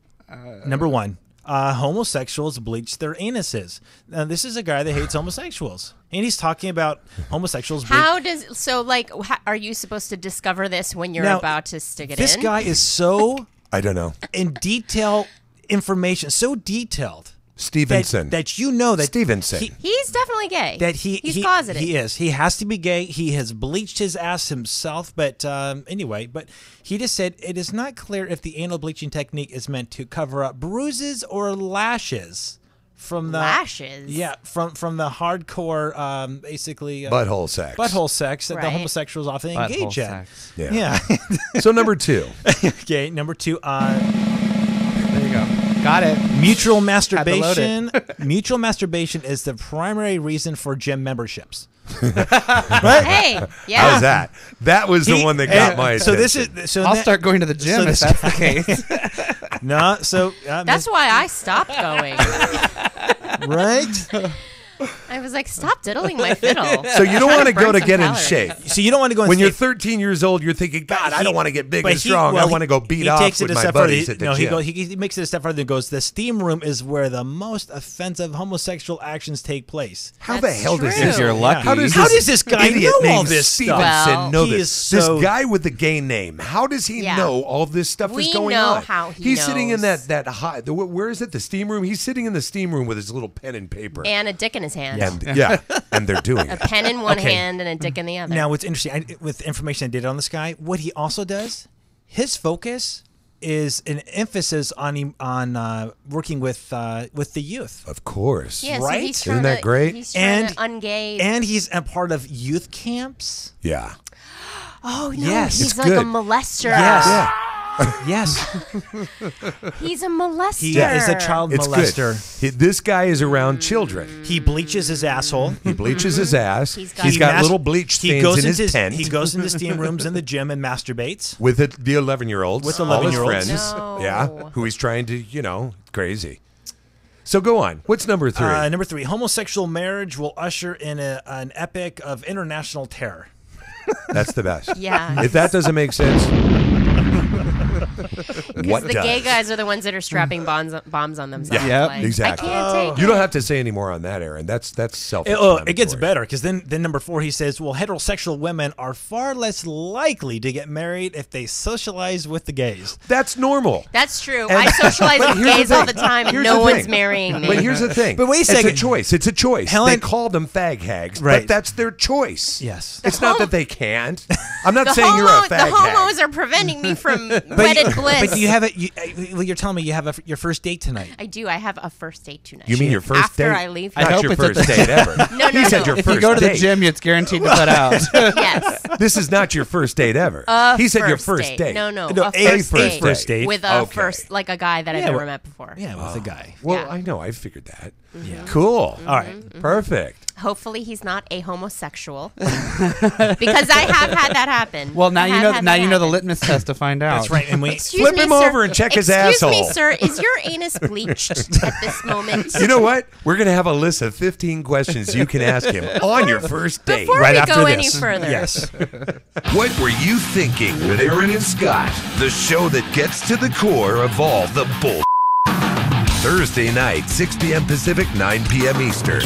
Speaker 2: Number one. Homosexuals bleach their anuses. Now, this is a guy that hates homosexuals, and he's talking about homosexuals.
Speaker 4: Are you supposed to discover this when you're
Speaker 2: Now,
Speaker 4: about to stick it
Speaker 2: This
Speaker 4: in?
Speaker 2: guy is so
Speaker 5: I don't know.
Speaker 2: in detail information, so detailed
Speaker 5: Stevenson.
Speaker 2: that you know that
Speaker 5: Stevenson.
Speaker 4: He's definitely gay. He's closeted.
Speaker 2: He is. He has to be gay. He has bleached his ass himself. But anyway, but he just said it is not clear if the anal bleaching technique is meant to cover up bruises or lashes from the
Speaker 4: lashes.
Speaker 2: Yeah, from the hardcore, basically
Speaker 5: Butthole sex.
Speaker 2: Butthole sex that the
Speaker 4: Right.
Speaker 2: homosexuals often
Speaker 3: Butthole
Speaker 2: engage in.
Speaker 3: sex.
Speaker 5: Yeah.
Speaker 2: Yeah.
Speaker 5: So number two.
Speaker 2: Okay. Number two.
Speaker 3: There you go. Got it.
Speaker 2: Mutual
Speaker 3: to load
Speaker 2: masturbation. Mutual masturbation is the primary reason for gym memberships.
Speaker 4: Hey, yeah.
Speaker 5: How's that? That was the one that got my attention.
Speaker 2: So this is so
Speaker 3: I'll
Speaker 2: that-
Speaker 3: start going to the gym
Speaker 2: so
Speaker 3: if
Speaker 2: this
Speaker 3: that's the case.
Speaker 2: No, so
Speaker 4: That's why I stopped going.
Speaker 2: right.
Speaker 4: I was like, stop diddling my fiddle.
Speaker 5: So you don't want to go to get in
Speaker 4: calories.
Speaker 5: shape.
Speaker 2: So you don't want to go in
Speaker 5: When you're
Speaker 2: shape.
Speaker 5: 13 years old, you're thinking, God, I don't want to get big
Speaker 2: But
Speaker 5: and strong. I want to go beat
Speaker 2: he
Speaker 5: off
Speaker 2: takes it
Speaker 5: with
Speaker 2: a
Speaker 5: my
Speaker 2: step further.
Speaker 5: buddies at the gym.
Speaker 2: He makes it a step further and goes, the steam room is where the most offensive homosexual actions take place.
Speaker 5: How the
Speaker 4: That's
Speaker 5: hell does
Speaker 4: true.
Speaker 5: this?
Speaker 3: You're lucky.
Speaker 2: How does this guy
Speaker 5: idiot
Speaker 2: know all
Speaker 5: named
Speaker 2: this
Speaker 5: Stevenson
Speaker 2: stuff?
Speaker 4: Well,
Speaker 5: know
Speaker 2: he
Speaker 5: this?
Speaker 2: is so-
Speaker 5: This guy with the gay name. How does he
Speaker 4: Yeah.
Speaker 5: know all this stuff
Speaker 4: We
Speaker 5: is going
Speaker 4: know
Speaker 5: on?
Speaker 4: how he
Speaker 5: He's sitting in
Speaker 4: knows.
Speaker 5: that high. Where is it? The steam room. He's sitting in the steam room with his little pen and paper.
Speaker 4: And a dick in his hand.
Speaker 5: And yeah, and they're doing
Speaker 4: A
Speaker 5: it.
Speaker 4: pen in one
Speaker 2: Okay.
Speaker 4: hand and a dick in the other.
Speaker 2: Now, what's interesting, with the information I did on this guy, what he also does, his focus is an emphasis on working with the youth.
Speaker 5: Of course.
Speaker 4: yeah,
Speaker 2: right?
Speaker 4: so he's
Speaker 5: Isn't
Speaker 4: trying
Speaker 5: that
Speaker 4: to,
Speaker 5: great?
Speaker 4: He's trying
Speaker 2: And
Speaker 4: to ungay.
Speaker 2: and he's a part of youth camps.
Speaker 5: Yeah.
Speaker 4: oh, no,
Speaker 2: Yes,
Speaker 4: he's
Speaker 5: it's
Speaker 4: like
Speaker 5: good.
Speaker 4: a molester.
Speaker 2: Yes.
Speaker 5: Yeah.
Speaker 2: Yes,
Speaker 4: He's a molester.
Speaker 2: he is a child
Speaker 5: It's
Speaker 2: molester.
Speaker 5: good. This guy is around children.
Speaker 2: He bleaches his asshole.
Speaker 5: He bleaches his ass.
Speaker 4: He's
Speaker 5: He's
Speaker 4: got-
Speaker 5: got little bleach stains in his tent.
Speaker 2: He goes into steam rooms in the gym and masturbates.
Speaker 5: with the 11-year-olds.
Speaker 2: With the
Speaker 5: all his
Speaker 2: 11-year-olds.
Speaker 5: friends.
Speaker 4: No.
Speaker 5: Yeah. Who he's trying to, crazy. So go on. What's number three?
Speaker 2: Number three, homosexual marriage will usher in an epic of international terror.
Speaker 5: That's the best.
Speaker 4: Yeah.
Speaker 5: If that doesn't make sense,
Speaker 4: Because
Speaker 5: what
Speaker 4: the
Speaker 5: does?
Speaker 4: gay guys are the ones that are strapping bombs on themselves.
Speaker 5: Yeah,
Speaker 4: Like,
Speaker 5: exactly.
Speaker 4: I can't take
Speaker 5: You
Speaker 4: it.
Speaker 5: don't have to say any more on that, Aaron. That's self.
Speaker 2: It gets better because then number four, he says, well, heterosexual women are far less likely to get married if they socialize with the gays.
Speaker 5: That's normal.
Speaker 4: That's true. I socialize with
Speaker 5: here's the
Speaker 4: gays all
Speaker 5: thing.
Speaker 4: the time, and
Speaker 5: Here's
Speaker 4: no
Speaker 5: the
Speaker 4: one's
Speaker 5: thing.
Speaker 4: marrying me.
Speaker 5: But here's the thing.
Speaker 2: But wait a
Speaker 5: It's
Speaker 2: second.
Speaker 5: a choice. It's a choice.
Speaker 2: Helen-
Speaker 5: They call them fag hags,
Speaker 2: Right.
Speaker 5: but that's their choice.
Speaker 2: Yes.
Speaker 5: It's not that they can't. I'm not
Speaker 4: the
Speaker 5: saying you're a fag
Speaker 4: the
Speaker 5: hag.
Speaker 4: homos are preventing me from
Speaker 2: But
Speaker 4: unwedded bliss.
Speaker 2: But you have it. You're telling me you have your first date tonight.
Speaker 4: I do. I have a first date tonight.
Speaker 5: You mean your first
Speaker 4: after
Speaker 5: date?
Speaker 4: I leave?
Speaker 5: Not
Speaker 3: hope
Speaker 5: your
Speaker 3: it's at
Speaker 5: first date ever.
Speaker 4: No,
Speaker 5: He said
Speaker 4: no.
Speaker 5: your
Speaker 3: If
Speaker 5: first
Speaker 3: you go to the
Speaker 5: date.
Speaker 3: gym, it's guaranteed to put out.
Speaker 4: Yes.
Speaker 5: This is not your first date ever. He said your first date.
Speaker 4: No,
Speaker 2: No,
Speaker 4: a
Speaker 2: a
Speaker 4: first
Speaker 2: first
Speaker 4: date.
Speaker 2: first date.
Speaker 4: With a
Speaker 5: Okay.
Speaker 4: first, like a guy that I've
Speaker 2: Yeah,
Speaker 4: never
Speaker 2: well-
Speaker 4: met before.
Speaker 2: Yeah, with a guy.
Speaker 5: Well,
Speaker 4: Yeah.
Speaker 5: I know. I figured that.
Speaker 2: Yeah.
Speaker 5: Cool.
Speaker 2: All right.
Speaker 5: Perfect.
Speaker 4: Hopefully he's not a homosexual, because I have had that happen.
Speaker 3: Well, now
Speaker 4: I
Speaker 3: you
Speaker 4: have
Speaker 3: know.
Speaker 4: had
Speaker 3: Now
Speaker 4: that
Speaker 3: you know the
Speaker 4: happen.
Speaker 3: litmus test to find out.
Speaker 2: That's right. And we.
Speaker 4: Excuse
Speaker 5: Flip
Speaker 4: me,
Speaker 5: him
Speaker 4: sir.
Speaker 5: over and check his
Speaker 4: Excuse me,
Speaker 5: asshole.
Speaker 4: sir. Is your anus bleached at this moment?
Speaker 5: You know what? We're going to have a list of 15 questions you can ask him on your first date.
Speaker 4: Before
Speaker 2: Right
Speaker 4: we
Speaker 2: after
Speaker 4: go
Speaker 2: this.
Speaker 4: any further,
Speaker 2: Yes.
Speaker 1: What were you thinking with Aaron and Scott? The show that gets to the core of all the bull. Thursday night, 6 p.m. Pacific, 9 p.m. Eastern.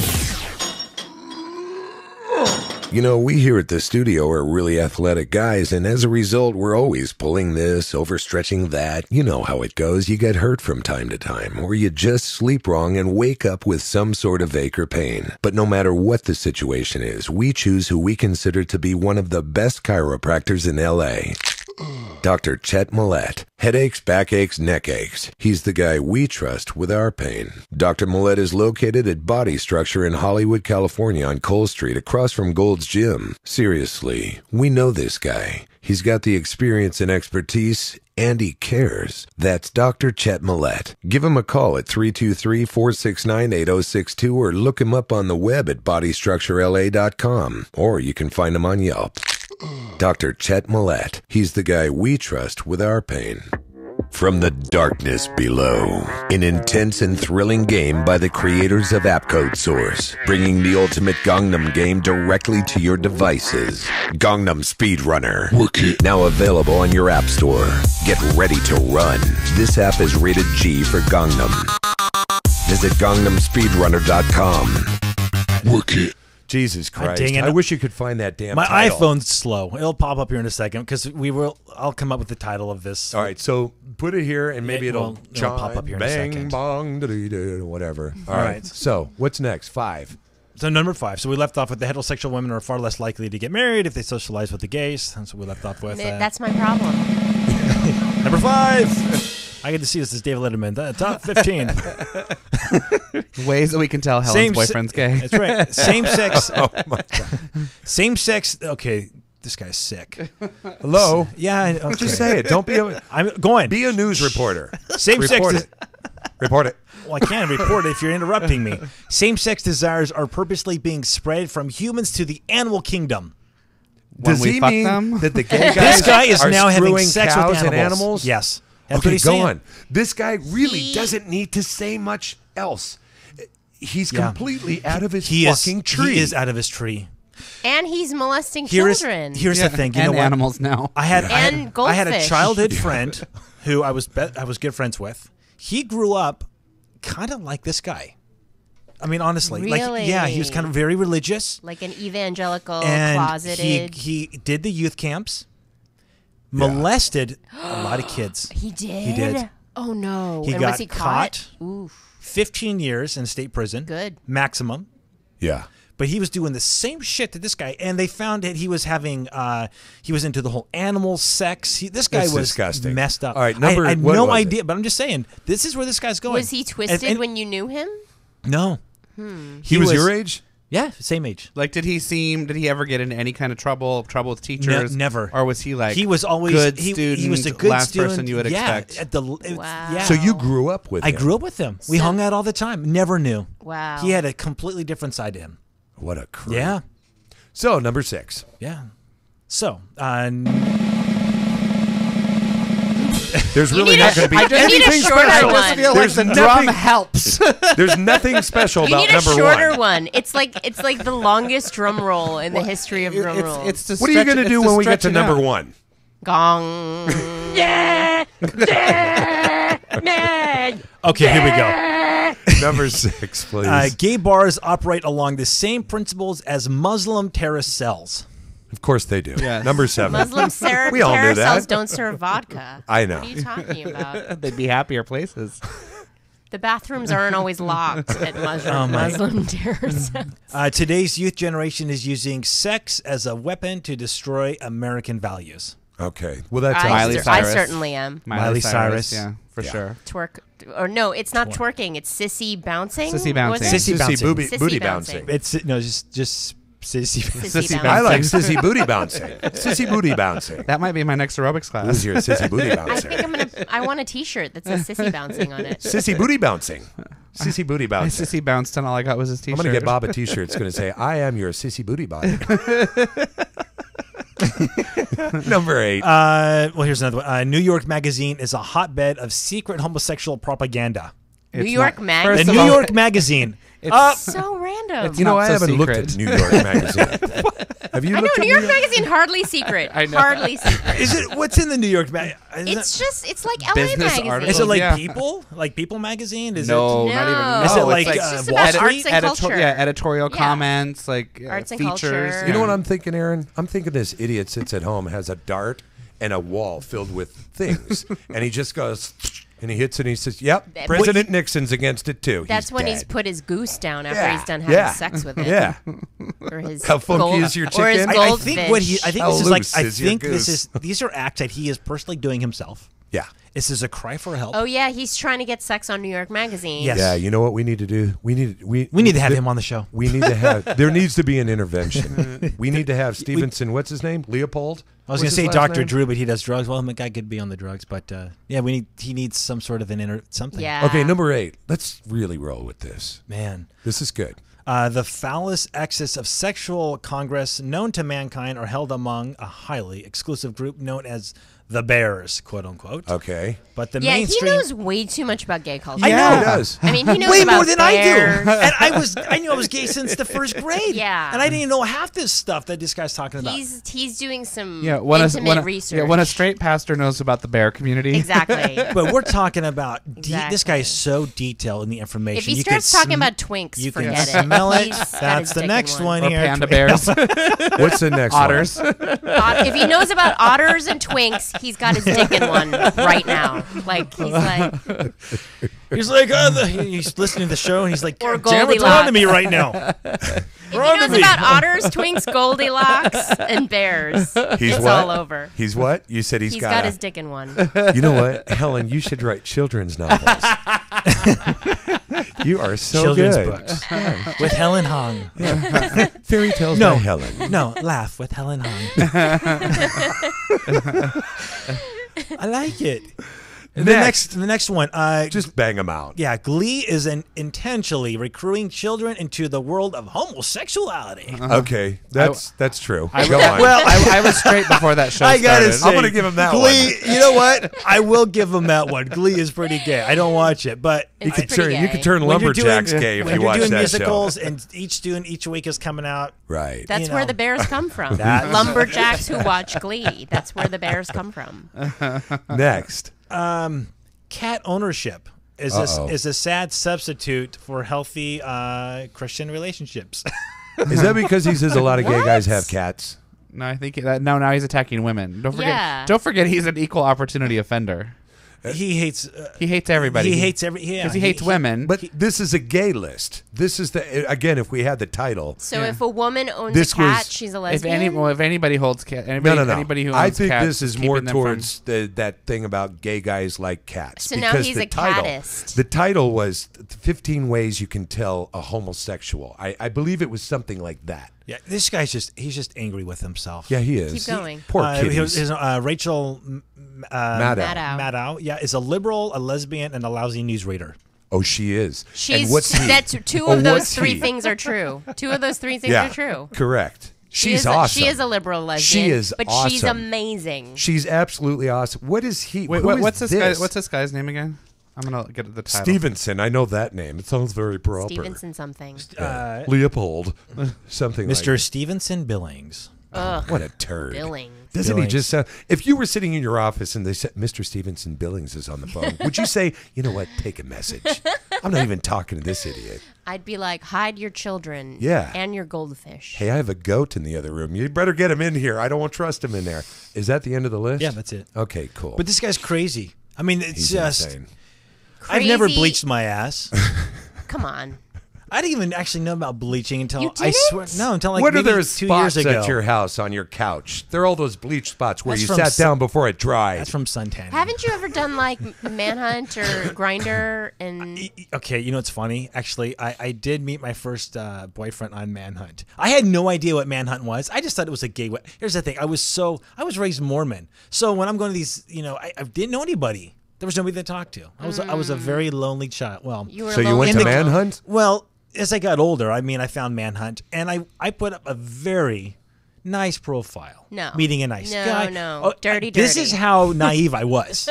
Speaker 1: You know, we here at the studio are really athletic guys, and as a result, we're always pulling this, overstretching that. You know how it goes. You get hurt from time to time, or you just sleep wrong and wake up with some sort of ache or pain. But no matter what the situation is, we choose who we consider to be one of the best chiropractors in L.A., Dr. Chet Millett. Headaches, backaches, neck aches. He's the guy we trust with our pain. Dr. Millett is located at Body Structure in Hollywood, California on Cole Street across from Gold's Gym. Seriously, we know this guy. He's got the experience and expertise, and he cares. That's Dr. Chet Millett. Give him a call at 323-469-8062 or look him up on the web at bodystructurela.com, or you can find him on Yelp. Dr. Chet Millett. He's the guy we trust with our pain. From the darkness below, an intense and thrilling game by the creators of App Code Source, bringing the ultimate Gangnam game directly to your devices. Gangnam Speedrunner. Now available on your app store. Get ready to run. This app is rated G for Gangnam. Visit GangnamSpeedrunner.com. Work it.
Speaker 5: Jesus Christ.
Speaker 2: dang it.
Speaker 5: I wish you could find that damn
Speaker 2: My
Speaker 5: title.
Speaker 2: iPhone's slow. It'll pop up here in a second because I'll come up with the title of this.
Speaker 5: All right, so put it here and maybe it'll
Speaker 2: pop up here in a
Speaker 5: bang,
Speaker 2: second.
Speaker 5: bong, da-dee-dee, whatever. All
Speaker 2: All
Speaker 5: right.
Speaker 2: right.
Speaker 5: So what's next? 5.
Speaker 2: So number 5. So we left off with the heterosexual women are far less likely to get married if they socialize with the gays. That's what we left off with.
Speaker 4: that's my problem.
Speaker 2: Number 5. I get to see this as David Letterman. Top 15.
Speaker 3: Ways that we can tell Helen's boyfriend's gay.
Speaker 2: That's right. Same sex.
Speaker 5: Oh my God.
Speaker 2: Same sex. Okay, this guy's sick.
Speaker 5: Hello.
Speaker 2: Yeah. Okay.
Speaker 5: Just say it. Don't be a
Speaker 2: I'm going.
Speaker 5: be a news reporter.
Speaker 2: Same
Speaker 5: Report
Speaker 2: sex.
Speaker 5: it. Report it.
Speaker 2: Well, I can't report it if you're interrupting me. Same-sex desires are purposely being spread from humans to the animal kingdom.
Speaker 5: Does
Speaker 3: we
Speaker 5: he
Speaker 3: fuck
Speaker 5: mean
Speaker 3: them?
Speaker 5: that the gay guys
Speaker 2: This guy is
Speaker 5: are
Speaker 2: now having
Speaker 5: screwing
Speaker 2: sex
Speaker 5: cows
Speaker 2: with
Speaker 5: and animals?
Speaker 2: Yes. That's what
Speaker 5: Okay,
Speaker 2: he's
Speaker 5: go
Speaker 2: saying.
Speaker 5: on. This guy really doesn't need to say much else. He's
Speaker 2: Yeah.
Speaker 5: completely out of his
Speaker 2: He
Speaker 5: fucking tree.
Speaker 2: He is out of his tree.
Speaker 4: And he's molesting
Speaker 2: Here's
Speaker 4: children.
Speaker 2: the thing. You
Speaker 3: and
Speaker 2: know what?
Speaker 3: animals now.
Speaker 2: I had
Speaker 4: And
Speaker 2: I had a
Speaker 4: goldfish.
Speaker 2: childhood friend who I was good friends with. He grew up kind of like this guy. I mean, honestly,
Speaker 4: Really?
Speaker 2: yeah, he was kind of very religious,
Speaker 4: Like an evangelical,
Speaker 2: and
Speaker 4: closeted.
Speaker 2: he did the youth camps, molested a lot of kids.
Speaker 4: He did?
Speaker 2: He did.
Speaker 4: Oh, no.
Speaker 2: He
Speaker 4: and
Speaker 2: got
Speaker 4: was he caught? Oof.
Speaker 2: 15 years in state prison.
Speaker 4: Good.
Speaker 2: Maximum.
Speaker 5: Yeah.
Speaker 2: But he was doing the same shit to this guy, and they found that he was having, he was into the whole animal sex. This guy
Speaker 5: That's
Speaker 2: was
Speaker 5: disgusting.
Speaker 2: messed up.
Speaker 5: All right,
Speaker 2: I had
Speaker 5: what
Speaker 2: no
Speaker 5: was
Speaker 2: idea, but I'm just saying, this is where this guy's going.
Speaker 4: Was he twisted
Speaker 2: And-
Speaker 4: when you knew him?
Speaker 2: No.
Speaker 5: He was your age?
Speaker 2: Yeah, same age.
Speaker 3: Like, did he ever get into any kind of trouble with teachers?
Speaker 2: Never.
Speaker 3: Or was he like
Speaker 2: He was always
Speaker 3: good
Speaker 2: he,
Speaker 3: student,
Speaker 2: he was a good
Speaker 3: last
Speaker 2: student.
Speaker 3: person you would
Speaker 2: yeah,
Speaker 3: expect?
Speaker 4: Wow.
Speaker 2: Yeah.
Speaker 5: So you grew up with
Speaker 2: I
Speaker 5: him.
Speaker 2: grew up with him. We
Speaker 4: So-
Speaker 2: hung out all the time. Never knew.
Speaker 4: Wow.
Speaker 2: He had a completely different side to him.
Speaker 5: What a creep.
Speaker 2: Yeah.
Speaker 5: So, number 6.
Speaker 2: Yeah. So,
Speaker 5: There's
Speaker 4: You
Speaker 5: really
Speaker 4: need
Speaker 5: not
Speaker 4: a-
Speaker 5: going to be
Speaker 4: I just need a
Speaker 5: anything
Speaker 4: shorter
Speaker 5: special.
Speaker 4: one. I just
Speaker 3: feel
Speaker 5: There's
Speaker 3: like the
Speaker 5: nothing-
Speaker 3: drum helps.
Speaker 5: There's nothing special
Speaker 4: You
Speaker 5: about
Speaker 4: need a
Speaker 5: number
Speaker 4: shorter
Speaker 5: 1.
Speaker 4: one. It's like the longest drum roll in the history of drum rolls.
Speaker 3: It's to
Speaker 5: What are you
Speaker 3: stretch
Speaker 5: going
Speaker 3: it-
Speaker 5: to do
Speaker 3: it's
Speaker 5: when we get
Speaker 3: stretch
Speaker 5: to
Speaker 3: it
Speaker 5: number
Speaker 3: out.
Speaker 5: 1?
Speaker 4: Gong.
Speaker 2: okay, here we go.
Speaker 5: Number 6, please.
Speaker 2: Gay bars operate along the same principles as Muslim terrorist cells.
Speaker 5: Of course they do.
Speaker 3: Yes.
Speaker 5: Number 7.
Speaker 4: Muslim
Speaker 5: We all knew that.
Speaker 4: carousels don't serve vodka.
Speaker 5: I know.
Speaker 4: What are you talking about?
Speaker 3: They'd be happier places.
Speaker 4: The bathrooms aren't always locked at Muslim carousels.
Speaker 2: Today's youth generation is using sex as a weapon to destroy American values.
Speaker 5: Okay. Well, that's
Speaker 3: Miley
Speaker 4: I
Speaker 3: Cyrus.
Speaker 4: certainly am.
Speaker 2: Miley Cyrus.
Speaker 3: Yeah, for sure.
Speaker 4: Twerk. Or no, it's not twerking. It's sissy bouncing.
Speaker 3: Sissy bouncing.
Speaker 4: Was it?
Speaker 2: Sissy bouncing.
Speaker 4: Sissy
Speaker 5: booty
Speaker 4: bouncing.
Speaker 5: bouncing.
Speaker 2: It's no, just sissy.
Speaker 4: Sissy
Speaker 3: bouncing.
Speaker 5: I like sissy booty bouncing. Sissy booty bouncing.
Speaker 3: That might be my next aerobics class.
Speaker 5: Who's your sissy booty
Speaker 4: I
Speaker 5: bouncing?
Speaker 4: think I want a T-shirt that says sissy bouncing on it.
Speaker 5: Sissy booty bouncing. Sissy booty
Speaker 3: I
Speaker 5: bouncing.
Speaker 3: sissy bounced and all I got was his
Speaker 5: I'm
Speaker 3: t-shirt.
Speaker 5: going to get Bob a T-shirt. It's going to say, "I am your sissy booty body." Number 8.
Speaker 2: Well, here's another one. New York Magazine is a hotbed of secret homosexual propaganda.
Speaker 4: New
Speaker 3: It's
Speaker 4: York
Speaker 3: not-
Speaker 4: Magazine.
Speaker 3: first
Speaker 2: The
Speaker 3: of
Speaker 2: New
Speaker 3: all,
Speaker 2: York Magazine.
Speaker 3: It's
Speaker 4: So random.
Speaker 3: It's
Speaker 5: You know,
Speaker 3: not
Speaker 5: I
Speaker 3: so
Speaker 5: haven't looked
Speaker 3: secret.
Speaker 5: at New York Magazine. Have you
Speaker 4: I know
Speaker 5: looked at
Speaker 4: New York Magazine hardly secret.
Speaker 3: I know.
Speaker 4: Hardly secret.
Speaker 2: Is it what's in the New York Magazine?
Speaker 4: It's like LA
Speaker 3: Business
Speaker 4: Magazine.
Speaker 3: articles.
Speaker 2: Is it like
Speaker 3: Yeah.
Speaker 2: People? Like People Magazine? Is
Speaker 3: No,
Speaker 2: it?
Speaker 3: not even.
Speaker 4: No.
Speaker 2: Is it
Speaker 3: No,
Speaker 2: like,
Speaker 3: it's
Speaker 4: It's just
Speaker 2: Wall
Speaker 4: about
Speaker 2: Street?
Speaker 4: arts and culture.
Speaker 3: Yeah, editorial
Speaker 4: Yeah.
Speaker 3: comments, like
Speaker 4: Arts and
Speaker 3: features.
Speaker 4: culture.
Speaker 5: You know what I'm thinking, Aaron? I'm thinking this idiot sits at home, has a dart and a wall filled with things, and he just goes and he hits it and he says, "Yep, President Nixon's against it too."
Speaker 4: That's when he's
Speaker 5: dead.
Speaker 4: put his goose down after
Speaker 5: Yeah.
Speaker 4: he's done having
Speaker 5: Yeah.
Speaker 4: sex with it.
Speaker 5: Yeah.
Speaker 4: Or his
Speaker 5: How funky
Speaker 4: gold-
Speaker 5: is your
Speaker 4: Or his
Speaker 5: chicken?
Speaker 2: I
Speaker 4: goldfish.
Speaker 2: think what he. I think
Speaker 5: How
Speaker 2: this is like.
Speaker 5: loose
Speaker 2: I
Speaker 5: is your
Speaker 2: think this
Speaker 5: goose?
Speaker 2: is. These are acts that he is personally doing himself.
Speaker 5: Yeah.
Speaker 2: This is a cry for help.
Speaker 4: Oh yeah, he's trying to get sex on New York Magazine.
Speaker 2: Yes.
Speaker 5: Yeah, you know what we need to do? We need
Speaker 2: to have him on the show.
Speaker 5: We need to have. There needs to be an intervention. We need to have Stevenson. What's his name? Leopold.
Speaker 2: I was going to say Dr. Drew, but he does drugs. Well, the guy could be on the drugs, but yeah, he needs some sort of an something.
Speaker 4: Yeah.
Speaker 5: Okay, number 8. Let's really roll with this.
Speaker 2: Man.
Speaker 5: This is good.
Speaker 2: The foulest excess of sexual congress known to mankind are held among a highly exclusive group known as the Bears, quote unquote.
Speaker 5: Okay.
Speaker 2: But the
Speaker 4: Yeah,
Speaker 2: mainstream.
Speaker 4: he knows way too much about gay culture.
Speaker 2: I know.
Speaker 5: He does.
Speaker 4: I mean, he knows
Speaker 2: way
Speaker 4: about
Speaker 2: more than
Speaker 4: bears.
Speaker 2: I do. And I knew I was gay since the first grade.
Speaker 4: Yeah.
Speaker 2: And I didn't even know half this stuff that this guy's talking about.
Speaker 4: He's doing some
Speaker 3: when
Speaker 4: intimate
Speaker 3: a,
Speaker 4: research.
Speaker 3: Yeah, when a straight pastor knows about the bear community.
Speaker 4: Exactly.
Speaker 2: But we're talking about
Speaker 4: Exactly.
Speaker 2: this guy is so detailed in the information.
Speaker 4: If he
Speaker 2: You
Speaker 4: starts
Speaker 2: could
Speaker 4: talking about twinks,
Speaker 2: you
Speaker 4: forget
Speaker 2: can
Speaker 4: it.
Speaker 2: smell it.
Speaker 4: He's got his
Speaker 2: That's the
Speaker 4: dick in
Speaker 2: next one
Speaker 3: Or
Speaker 2: here.
Speaker 3: panda bears.
Speaker 5: What's the next
Speaker 3: Otters.
Speaker 4: If he knows about otters and twinks, he's got his dick in one right now. Like he's like,
Speaker 2: He's like, he's listening to the show, and he's like,
Speaker 4: Or
Speaker 2: God damn, it's on to
Speaker 4: Goldilocks.
Speaker 2: me right now.
Speaker 4: if he knows about otters, twinks, Goldilocks, and bears,
Speaker 5: He's
Speaker 4: it's
Speaker 5: what?
Speaker 4: all over.
Speaker 5: He's what? You said
Speaker 4: He's got his dick in one.
Speaker 5: You know what, Helen? You should write children's novels. You are so
Speaker 2: Children's
Speaker 5: good.
Speaker 2: books with Helen Hong.
Speaker 5: Fairy tales
Speaker 2: No.
Speaker 5: by Helen.
Speaker 2: No, laugh with Helen Hong. I like it.
Speaker 5: Next.
Speaker 2: The next one.
Speaker 5: Just bang them out.
Speaker 2: Yeah, Glee is intentionally recruiting children into the world of homosexuality.
Speaker 5: Okay, that's true. Go on.
Speaker 2: Well,
Speaker 3: I was straight before that show
Speaker 2: I gotta
Speaker 3: started.
Speaker 2: say,
Speaker 5: I'm gonna give him that
Speaker 2: Glee,
Speaker 5: one.
Speaker 2: you know what? I will give him that one. Glee is pretty gay. I don't watch it, but
Speaker 4: It's
Speaker 5: you
Speaker 4: pretty
Speaker 5: could
Speaker 4: gay.
Speaker 5: turn
Speaker 2: when you're
Speaker 5: lumberjacks
Speaker 2: doing-
Speaker 5: gay if
Speaker 2: when
Speaker 5: you
Speaker 2: you're
Speaker 5: watch
Speaker 2: doing
Speaker 5: that
Speaker 2: musicals
Speaker 5: show.
Speaker 2: and each week is coming out.
Speaker 5: Right.
Speaker 4: That's
Speaker 2: You
Speaker 4: where
Speaker 2: know.
Speaker 4: the bears come from.
Speaker 2: That's-
Speaker 4: Lumberjacks who watch Glee. That's where the bears come from.
Speaker 5: Next.
Speaker 2: Cat ownership is a sad substitute for healthy Christian relationships.
Speaker 5: Is that because he says a lot of gay guys have cats?
Speaker 3: No, I think now he's attacking women. Don't forget.
Speaker 4: Yeah.
Speaker 3: Don't forget he's an equal opportunity offender.
Speaker 2: He hates.
Speaker 3: He hates everybody.
Speaker 2: He hates every. Yeah,
Speaker 3: because he hates women.
Speaker 5: But this is a gay list. This is again, if we had the title.
Speaker 4: So if a woman owns
Speaker 5: This
Speaker 4: a cat,
Speaker 5: was-
Speaker 4: she's a
Speaker 3: if
Speaker 4: lesbian.
Speaker 3: if anybody holds cat, anybody,
Speaker 5: No.
Speaker 3: anybody who owns
Speaker 5: I think
Speaker 3: cats
Speaker 5: this is
Speaker 3: keeping
Speaker 5: more
Speaker 3: them
Speaker 5: towards that thing about gay guys like cats.
Speaker 4: So now
Speaker 5: because
Speaker 4: he's
Speaker 5: the
Speaker 4: a
Speaker 5: title,
Speaker 4: catist.
Speaker 5: The title was 15 Ways You Can Tell a Homosexual. I believe it was something like that.
Speaker 2: Yeah, this guy's he's just angry with himself.
Speaker 5: Yeah, he is.
Speaker 4: Keep going.
Speaker 5: Poor
Speaker 2: His,
Speaker 5: kitties.
Speaker 2: Rachel
Speaker 5: Maddow.
Speaker 4: Maddow.
Speaker 2: Maddow, is a liberal, a lesbian, and a lousy newsreader.
Speaker 5: Oh, she is.
Speaker 4: She's
Speaker 5: and what's he?
Speaker 4: that's two
Speaker 5: Oh,
Speaker 4: of those
Speaker 5: what's
Speaker 4: three
Speaker 5: he?
Speaker 4: things are true. Two of those three things
Speaker 5: Yeah,
Speaker 4: are true.
Speaker 5: correct.
Speaker 4: She
Speaker 5: She's
Speaker 4: is
Speaker 5: awesome.
Speaker 4: She is a liberal lesbian.
Speaker 5: She is
Speaker 4: but she's
Speaker 5: awesome.
Speaker 4: amazing.
Speaker 5: She's absolutely awesome. What is he?
Speaker 3: Wait,
Speaker 5: who is
Speaker 3: what's this guy? What's this guy's name again? I'm gonna get the title.
Speaker 5: Stevenson. I know that name. It sounds very proper.
Speaker 4: Stevenson something.
Speaker 5: Leopold. Something
Speaker 2: Mr.
Speaker 5: like
Speaker 2: Stevenson Billings.
Speaker 4: Ugh.
Speaker 5: What a turd.
Speaker 4: Billings.
Speaker 5: Doesn't
Speaker 2: Billings.
Speaker 5: he just sound... If you were sitting in your office and they said, Mr. Stevenson Billings is on the phone, would you say, you know what, take a message? I'm not even talking to this idiot.
Speaker 4: I'd be like, hide your children.
Speaker 5: Yeah.
Speaker 4: And your goldfish.
Speaker 5: Hey, I have a goat in the other room. You better get him in here. I don't trust him in there. Is that the end of the list?
Speaker 2: Yeah, that's it.
Speaker 5: Okay, cool.
Speaker 2: But this guy's crazy. I mean, it's
Speaker 5: He's
Speaker 2: just.
Speaker 5: insane.
Speaker 2: I've never
Speaker 4: Crazy-
Speaker 2: bleached my ass.
Speaker 4: Come on.
Speaker 2: I didn't even actually know about bleaching until
Speaker 4: You
Speaker 2: I swear
Speaker 4: didn't?
Speaker 2: no until like
Speaker 5: What are
Speaker 2: maybe
Speaker 5: there
Speaker 2: 2 years
Speaker 5: spots
Speaker 2: ago.
Speaker 5: at your house on your couch? There are all those bleach spots where
Speaker 2: That's
Speaker 5: you
Speaker 2: from
Speaker 5: sat down before it dried.
Speaker 2: That's from suntan.
Speaker 4: Haven't you ever done like Manhunt or Grinder and
Speaker 2: Okay, you know what's funny? Actually, I did meet my first boyfriend on Manhunt. I had no idea what Manhunt was. I just thought it was a gay. Here's the thing: I was raised Mormon, so when I'm going to these, I didn't know anybody. There was nobody to talk to. I was a very lonely child. Well,
Speaker 4: you were
Speaker 5: So you
Speaker 4: lonely
Speaker 5: went to
Speaker 4: alone?
Speaker 5: Manhunt?
Speaker 2: well, as I got older, I found Manhunt, and I put up a very nice profile.
Speaker 4: No.
Speaker 2: Meeting a nice
Speaker 4: No,
Speaker 2: guy.
Speaker 4: no. Dirty,
Speaker 2: This
Speaker 4: dirty.
Speaker 2: is how naive I was.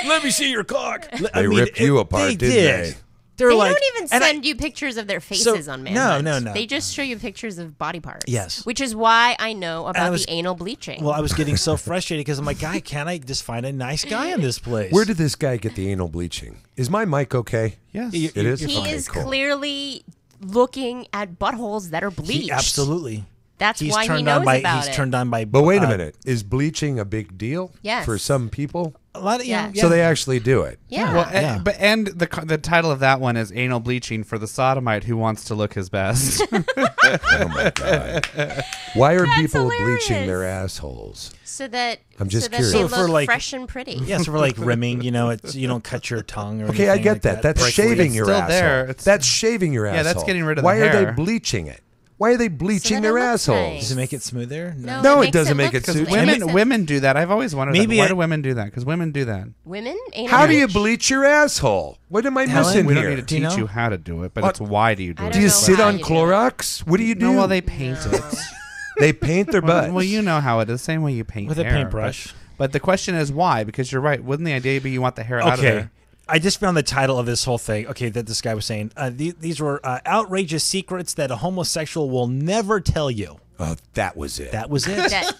Speaker 2: Let me see your cock.
Speaker 5: They ripped you apart,
Speaker 2: they
Speaker 5: didn't
Speaker 2: did.
Speaker 5: they?
Speaker 2: They're
Speaker 4: They
Speaker 2: like,
Speaker 4: don't even
Speaker 2: and I-
Speaker 4: send you pictures of their faces on
Speaker 2: no,
Speaker 4: Manhunt.
Speaker 2: no.
Speaker 4: They just show you pictures of body parts.
Speaker 2: Yes.
Speaker 4: Which is why I know about
Speaker 2: was-
Speaker 4: the anal bleaching.
Speaker 2: Well, I was getting so frustrated because I'm like, guy, can't I just find a nice guy in this place?
Speaker 5: Where did this guy get the anal bleaching? Is my mic okay?
Speaker 3: Yes.
Speaker 2: You-
Speaker 5: It is?
Speaker 2: you're
Speaker 4: he
Speaker 2: fine.
Speaker 4: is
Speaker 5: cool.
Speaker 4: clearly looking at buttholes that are bleached.
Speaker 2: Absolutely.
Speaker 4: That's
Speaker 2: He's
Speaker 4: why he
Speaker 2: turned
Speaker 4: knows
Speaker 2: on by.
Speaker 4: about
Speaker 2: He's
Speaker 4: it.
Speaker 2: turned on by.
Speaker 5: But wait a minute. Is bleaching a big deal
Speaker 4: Yes.
Speaker 5: for some people?
Speaker 2: A lot of
Speaker 4: Yes.
Speaker 2: yeah.
Speaker 5: So they actually do it.
Speaker 4: Yeah.
Speaker 3: Well,
Speaker 2: Yeah.
Speaker 3: and the title of that one is anal bleaching for the sodomite who wants to look his best.
Speaker 5: Oh my God. Why are
Speaker 4: That's
Speaker 5: people
Speaker 4: hilarious.
Speaker 5: bleaching their assholes?
Speaker 4: so that
Speaker 5: I'm just
Speaker 4: so that
Speaker 5: curious.
Speaker 4: they
Speaker 2: So
Speaker 4: look
Speaker 2: for, like-
Speaker 4: fresh and pretty.
Speaker 2: Yeah, so for like rimming, it's you don't cut your tongue or
Speaker 5: Okay, I
Speaker 2: anything
Speaker 5: get
Speaker 2: like
Speaker 5: that. That's
Speaker 2: Break
Speaker 5: shaving
Speaker 3: It's
Speaker 5: your
Speaker 3: still
Speaker 5: asshole.
Speaker 3: there. It's-
Speaker 5: That's shaving your
Speaker 3: Yeah,
Speaker 5: asshole.
Speaker 3: that's getting rid of the
Speaker 5: Why are they
Speaker 3: hair.
Speaker 5: bleaching it? Why are they bleaching
Speaker 4: that
Speaker 5: their
Speaker 4: it looks
Speaker 5: assholes?
Speaker 4: nice.
Speaker 2: Does it make it smoother?
Speaker 4: No,
Speaker 5: No, it
Speaker 4: makes
Speaker 5: doesn't make
Speaker 4: look
Speaker 5: it suit-
Speaker 4: clean.
Speaker 3: women do that. I've always wondered
Speaker 2: Maybe
Speaker 3: why
Speaker 2: I-
Speaker 3: do women do that? Because women do that.
Speaker 4: Women? Anal
Speaker 5: How do you
Speaker 4: bleach?
Speaker 5: bleach your asshole? What am I
Speaker 2: Helen,
Speaker 5: missing
Speaker 3: We
Speaker 5: here?
Speaker 3: don't need to
Speaker 2: Do you
Speaker 3: teach
Speaker 2: know?
Speaker 3: you how to do it, but
Speaker 5: What?
Speaker 3: it's why do you do
Speaker 4: I
Speaker 3: it?
Speaker 5: Do you
Speaker 4: don't know
Speaker 5: sit
Speaker 4: how
Speaker 5: on
Speaker 4: you do
Speaker 5: Clorox? What do you do?
Speaker 3: No, well, they paint it.
Speaker 5: They paint their butts.
Speaker 3: Well, you know how it is. Same way you paint
Speaker 2: With a
Speaker 3: hair,
Speaker 2: paintbrush.
Speaker 3: But the question is why? Because you're right. Wouldn't the idea be you want the hair out of
Speaker 2: Okay.
Speaker 3: there?
Speaker 2: I just found the title of this whole thing. Okay, that this guy was saying these were outrageous secrets that a homosexual will never tell you.
Speaker 5: Oh, that was it.
Speaker 2: That was it.
Speaker 4: That-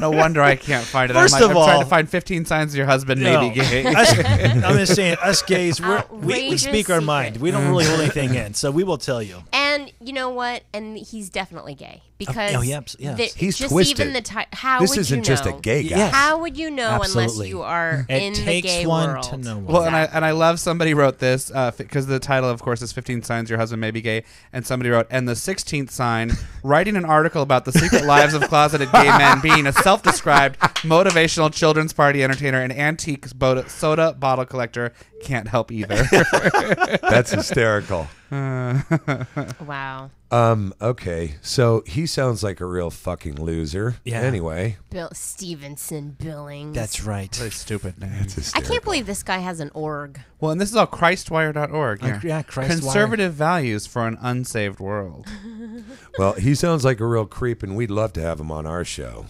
Speaker 3: No wonder I can't find it.
Speaker 2: First
Speaker 3: I'm
Speaker 2: of
Speaker 3: trying
Speaker 2: all-
Speaker 3: to find 15 signs your husband may be gay.
Speaker 2: I'm just saying, us gays, we
Speaker 4: Outrageous
Speaker 2: speak our mind.
Speaker 4: secret.
Speaker 2: We don't really hold anything in, so we will tell you.
Speaker 4: And you know what? And he's definitely gay because
Speaker 2: oh, yes, yes.
Speaker 5: He's
Speaker 4: just
Speaker 5: twisted.
Speaker 4: even the how
Speaker 5: This
Speaker 4: would
Speaker 5: isn't
Speaker 4: you
Speaker 5: just a
Speaker 4: know?
Speaker 5: gay guy.
Speaker 2: Yes.
Speaker 4: How would you know unless
Speaker 2: Absolutely.
Speaker 4: you are
Speaker 2: It
Speaker 4: in the
Speaker 2: takes
Speaker 4: gay
Speaker 2: one
Speaker 4: world?
Speaker 2: to know one.
Speaker 3: Well, and I love somebody wrote this because the title, of course, is 15 Signs Your Husband May Be Gay. And somebody wrote, and the 16th sign, writing an article about the secret lives of closeted gay men being a self-described motivational children's party entertainer and antique soda bottle collector can't help either.
Speaker 5: That's hysterical.
Speaker 4: Wow.
Speaker 5: Okay. So he sounds like a real fucking loser.
Speaker 2: Yeah.
Speaker 5: Anyway.
Speaker 4: Bill Stevenson Billings.
Speaker 2: That's right.
Speaker 3: Really stupid name.
Speaker 4: I can't believe this guy has an org.
Speaker 3: Well, and this is all Christwire.org. Here.
Speaker 2: Yeah, Christwire.
Speaker 3: Conservative values for an unsaved world.
Speaker 5: Well, he sounds like a real creep, and we'd love to have him on our show.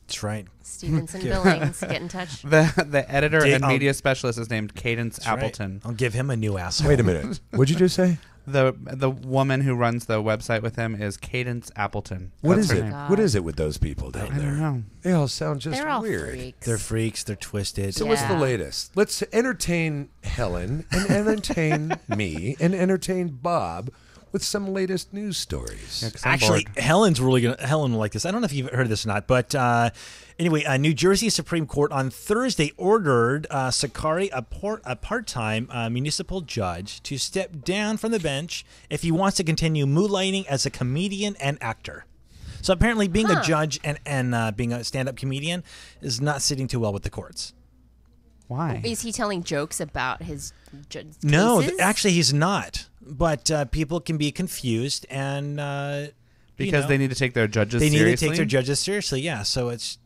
Speaker 2: That's right.
Speaker 4: Stevenson Billings, get in touch.
Speaker 3: The editor
Speaker 2: Did-
Speaker 3: and media specialist is named Cadence
Speaker 2: That's right.
Speaker 3: Appleton.
Speaker 2: I'll give him a new asshole.
Speaker 5: Wait a minute. What'd you just say?
Speaker 3: The woman who runs the website with him is Cadence Appleton.
Speaker 5: What
Speaker 3: That's
Speaker 5: is
Speaker 3: her
Speaker 5: it?
Speaker 3: name.
Speaker 5: What is it with those people down
Speaker 3: I
Speaker 5: there?
Speaker 3: don't know.
Speaker 5: They all sound just
Speaker 4: They're all
Speaker 5: weird.
Speaker 4: freaks.
Speaker 2: They're freaks. They're twisted.
Speaker 5: So what's the
Speaker 4: Yeah.
Speaker 5: latest? Let's entertain Helen and entertain me and entertain Bob with some latest news stories.
Speaker 3: Yeah, 'cause I'm
Speaker 2: Actually,
Speaker 3: bored.
Speaker 2: Helen will like this. I don't know if you've heard this or not, but anyway, New Jersey Supreme Court on Thursday ordered Sakari, a part-time municipal judge, to step down from the bench if he wants to continue moonlighting as a comedian and actor. So apparently, being a judge and being a stand-up comedian is not sitting too well with the courts.
Speaker 3: Why?
Speaker 4: Is he telling jokes about his
Speaker 2: No,
Speaker 4: cases?
Speaker 2: actually, he's not. But people can be confused and
Speaker 3: Because they need to take their judges
Speaker 2: they need
Speaker 3: seriously?
Speaker 2: to take their judges seriously. Yeah, so it's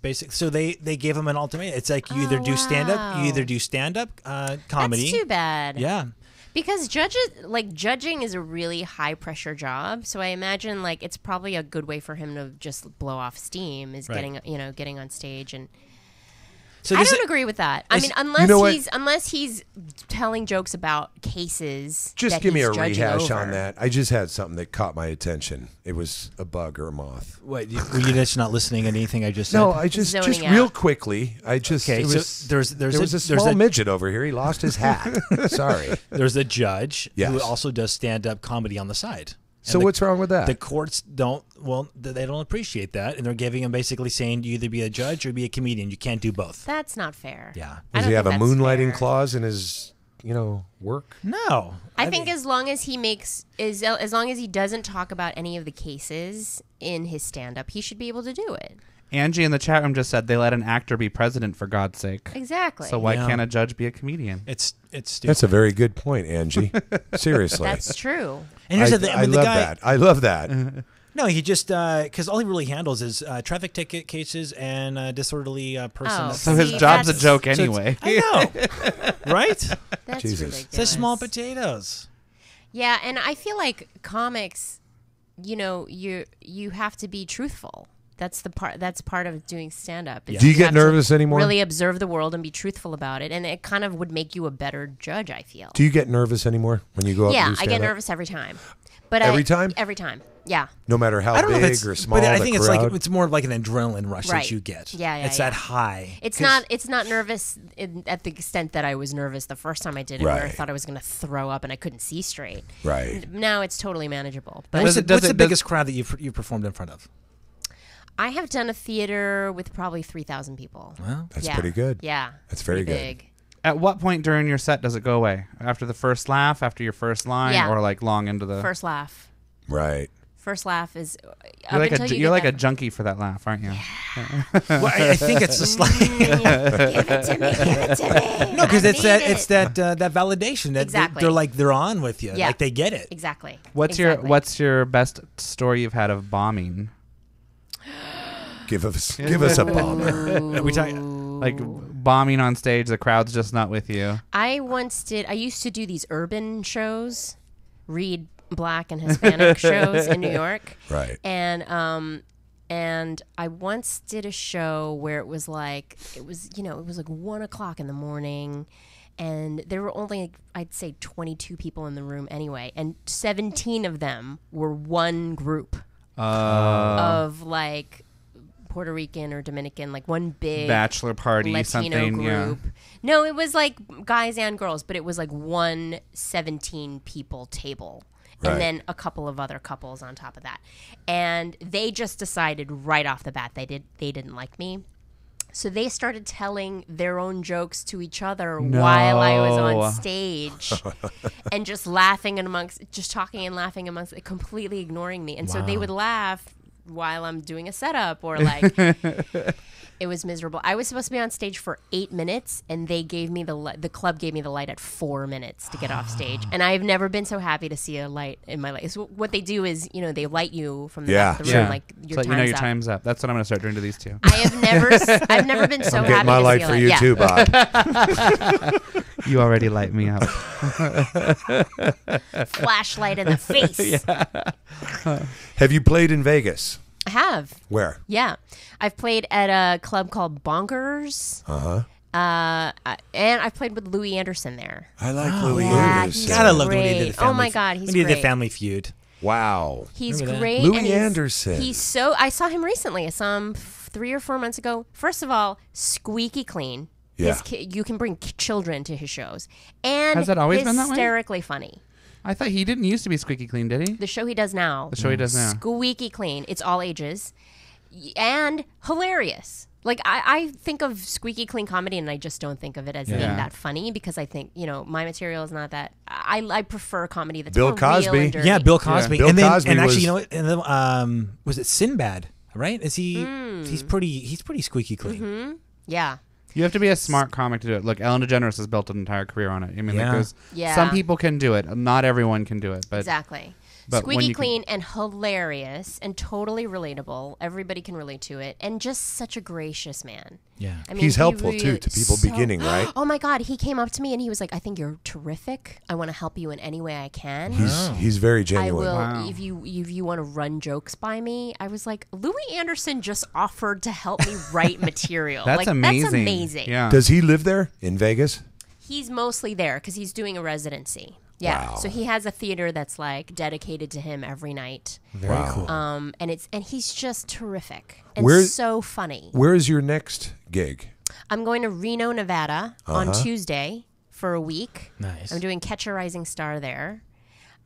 Speaker 2: basic. So they gave him an ultimatum. It's like you either do stand up, you either do stand up comedy.
Speaker 4: That's too bad.
Speaker 2: Yeah.
Speaker 4: Because judging is a really high pressure job. So I imagine it's probably a good way for him to just blow off steam is
Speaker 2: Right.
Speaker 4: getting on stage and.
Speaker 2: So
Speaker 4: I
Speaker 2: this
Speaker 4: don't
Speaker 2: is-
Speaker 4: agree with that. I
Speaker 2: is-
Speaker 4: mean,
Speaker 5: You know what?
Speaker 4: unless he's telling jokes about cases.
Speaker 5: Just
Speaker 4: that
Speaker 5: give me
Speaker 4: he's
Speaker 5: a
Speaker 4: judging
Speaker 5: rehash
Speaker 4: over.
Speaker 5: on that. I just had something that caught my attention. It was a bug or a moth.
Speaker 2: What, were you just not listening to anything I just said?
Speaker 5: No, I just
Speaker 4: Zoning
Speaker 5: real
Speaker 4: out.
Speaker 5: quickly. I just
Speaker 2: Okay,
Speaker 5: it
Speaker 2: so
Speaker 5: was,
Speaker 2: there's
Speaker 5: there was a
Speaker 2: there's
Speaker 5: small midget over here. He lost his hat. Sorry.
Speaker 2: there's a judge who
Speaker 5: Yes.
Speaker 2: also does stand up comedy on the side.
Speaker 5: So
Speaker 2: And
Speaker 5: what's wrong with that?
Speaker 2: The courts they don't appreciate that, and they're giving him basically saying you either be a judge or be a comedian. You can't do both.
Speaker 4: That's not fair.
Speaker 2: Yeah.
Speaker 4: I
Speaker 5: Does
Speaker 4: don't
Speaker 5: he have a
Speaker 4: think that's
Speaker 5: moonlighting
Speaker 4: fair.
Speaker 5: clause in his work?
Speaker 2: No.
Speaker 4: I think as long as he as long as he doesn't talk about any of the cases in his stand-up, he should be able to do it.
Speaker 3: Angie in the chat room just said they let an actor be president for God's sake.
Speaker 4: Exactly.
Speaker 3: So why can't a judge be a comedian?
Speaker 2: It's stupid.
Speaker 5: That's a very good point, Angie. Seriously.
Speaker 4: That's true.
Speaker 2: And here's the thing.
Speaker 5: I
Speaker 2: the
Speaker 5: love
Speaker 2: guy,
Speaker 5: that. I love that.
Speaker 2: No, he just because all he really handles is traffic ticket cases and disorderly person.
Speaker 4: Oh,
Speaker 2: that's-
Speaker 3: So his
Speaker 4: See,
Speaker 3: job's a
Speaker 4: that's-
Speaker 3: joke
Speaker 2: so it's-
Speaker 3: anyway.
Speaker 2: I know, right?
Speaker 4: That's
Speaker 5: Jesus.
Speaker 4: ridiculous.
Speaker 2: It's just small potatoes.
Speaker 4: Yeah, and I feel like comics, you have to be truthful. That's part of doing stand-up.
Speaker 5: Do you get nervous anymore?
Speaker 4: Really observe the world and be truthful about it, and it kind of would make you a better judge, I feel.
Speaker 5: Do you get nervous anymore when you go up
Speaker 4: Yeah,
Speaker 5: and do
Speaker 4: I get
Speaker 5: stand-up?
Speaker 4: nervous every time. But
Speaker 5: Every time?
Speaker 4: Every time. Yeah.
Speaker 5: No matter how
Speaker 2: I don't know if
Speaker 5: big
Speaker 2: it's,
Speaker 5: or small
Speaker 2: but I
Speaker 5: the
Speaker 2: think it's
Speaker 5: crowd?
Speaker 2: like it's more like an adrenaline rush
Speaker 4: Right.
Speaker 2: that you get.
Speaker 4: Yeah,
Speaker 2: It's
Speaker 4: yeah.
Speaker 2: that high.
Speaker 4: It's
Speaker 2: 'Cause-
Speaker 4: not nervous at the extent that I was nervous the first time I did it, where I
Speaker 5: Right.
Speaker 4: thought I was going to throw up and I couldn't see straight.
Speaker 5: Right.
Speaker 4: Now it's totally manageable. But
Speaker 2: What's
Speaker 3: Does
Speaker 2: the
Speaker 3: it-
Speaker 2: biggest crowd that you've performed in front of?
Speaker 4: I have done a theater with probably 3,000 people.
Speaker 2: Well,
Speaker 5: That's
Speaker 4: Yeah.
Speaker 5: pretty good.
Speaker 4: Yeah.
Speaker 5: That's very
Speaker 4: pretty
Speaker 5: good.
Speaker 4: big.
Speaker 3: At what point during your set does it go away? After the first laugh, after your first line,
Speaker 4: Yeah.
Speaker 3: or like long into the?
Speaker 4: First laugh.
Speaker 5: Right.
Speaker 4: First laugh is
Speaker 3: You're like
Speaker 4: until you
Speaker 3: you're
Speaker 4: get
Speaker 3: like a
Speaker 4: that-
Speaker 3: junkie for that laugh, aren't you?
Speaker 2: well, I think it's just like
Speaker 4: Give it to me. Give it to me.
Speaker 2: no, because
Speaker 4: I
Speaker 2: it's
Speaker 4: need
Speaker 2: that
Speaker 4: it.
Speaker 2: that validation that
Speaker 4: Exactly.
Speaker 2: they're on with you.
Speaker 4: Yeah.
Speaker 2: Like they get it.
Speaker 4: Exactly.
Speaker 3: What's
Speaker 4: Exactly.
Speaker 3: your best story you've had of bombing?
Speaker 5: Give us a bomber.
Speaker 2: Are we talking?
Speaker 3: Like bombing on stage, the crowd's just not with you.
Speaker 4: I used to do these urban shows, read Black and Hispanic shows in New York.
Speaker 5: Right.
Speaker 4: And I once did a show where it was like 1 o'clock in the morning, and there were only, I'd say, 22 people in the room anyway, and 17 of them were one group of like Puerto Rican or Dominican, like one big
Speaker 3: Bachelor party,
Speaker 4: Latino
Speaker 3: something.
Speaker 4: group. No, it was like guys and girls, but it was like one 17 people table.
Speaker 5: Right.
Speaker 4: And then a couple of other couples on top of that. And they just decided right off the bat they didn't like me. So they started telling their own jokes to each other while I was on stage and just talking and laughing amongst, completely ignoring me. And so they would laugh while I'm doing a setup or like it was miserable. I was supposed to be on stage for 8 minutes, and they gave me the club gave me the light at 4 minutes to get off stage. And I've never been so happy to see a light in my life. So what they do is, they light you from the back of the room, like your
Speaker 3: so
Speaker 4: time's
Speaker 3: your
Speaker 4: up.
Speaker 3: time's up. That's what I'm gonna start doing to these two.
Speaker 4: I've never been so
Speaker 5: I'm
Speaker 4: happy
Speaker 5: getting my
Speaker 4: to
Speaker 5: light
Speaker 4: see a
Speaker 5: for
Speaker 4: light.
Speaker 5: you
Speaker 4: Yeah.
Speaker 5: too, Bob.
Speaker 3: You already light me up.
Speaker 4: Flashlight in the face.
Speaker 5: Have you played in Vegas?
Speaker 4: I have.
Speaker 5: Where?
Speaker 4: Yeah. I've played at a club called Bonkers. And I've played with Louis Anderson there.
Speaker 5: I like Louis
Speaker 4: yeah,
Speaker 5: Anderson.
Speaker 4: he's
Speaker 2: Gotta love when he did the
Speaker 4: great.
Speaker 2: family.
Speaker 4: Oh my God, he's
Speaker 2: when he did the
Speaker 4: great.
Speaker 2: Family Feud.
Speaker 5: Wow.
Speaker 4: He's
Speaker 2: Remember that?
Speaker 4: great.
Speaker 5: Louis
Speaker 4: and he's-
Speaker 5: Anderson.
Speaker 4: I saw him recently. I saw him 3 or 4 months ago. First of all, squeaky clean.
Speaker 5: Yeah.
Speaker 4: You can bring children to his shows. And
Speaker 3: Has that always been that way?
Speaker 4: hysterically funny.
Speaker 3: I thought he didn't used to be squeaky clean, did he?
Speaker 4: The show he does now.
Speaker 3: The show he does now.
Speaker 4: Squeaky clean. It's all ages. And hilarious. Like, I think of squeaky clean comedy, and I just don't think of it as being that funny, because I think, my material is not that. I prefer comedy that's
Speaker 5: Bill
Speaker 4: more real
Speaker 5: Cosby.
Speaker 4: and dirty.
Speaker 2: Yeah, Bill Cosby.
Speaker 5: Bill
Speaker 2: and then,
Speaker 5: Cosby
Speaker 2: and actually,
Speaker 5: was-
Speaker 2: you know what? And then, was it Sinbad? Right? Is he? He's pretty squeaky clean.
Speaker 4: Yeah.
Speaker 3: You have to be a smart comic to do it. Look, Ellen DeGeneres has built an entire career on it. I mean,
Speaker 2: Yeah.
Speaker 3: there's
Speaker 4: Yeah.
Speaker 3: some people can do it. Not everyone can do it. But
Speaker 4: Exactly.
Speaker 3: but when
Speaker 4: Squeaky
Speaker 3: you can-
Speaker 4: clean and hilarious and totally relatable. Everybody can relate to it. And just such a gracious man.
Speaker 2: Yeah.
Speaker 4: I mean,
Speaker 5: He's
Speaker 4: he
Speaker 5: helpful,
Speaker 4: really-
Speaker 5: too, to people beginning, right?
Speaker 4: Oh, my God. He came up to me and he was like, I think you're terrific. I want to help you in any way I can.
Speaker 5: He's very
Speaker 4: I
Speaker 5: genuine.
Speaker 4: will,
Speaker 3: Wow.
Speaker 4: if you want to run jokes by me. I was like, Louis Anderson just offered to help me write material.
Speaker 3: that's
Speaker 4: like,
Speaker 3: amazing.
Speaker 4: That's amazing.
Speaker 3: Yeah.
Speaker 5: Does he live there in Vegas?
Speaker 4: He's mostly there because he's doing a residency. Yeah.
Speaker 5: Wow.
Speaker 4: So he has a theater that's like dedicated to him every night.
Speaker 2: Very cool.
Speaker 4: And he's just terrific and
Speaker 5: Where-
Speaker 4: so funny.
Speaker 5: Where is your next gig?
Speaker 4: I'm going to Reno, Nevada on Tuesday for a week.
Speaker 2: Nice.
Speaker 4: I'm doing Catch a Rising Star there.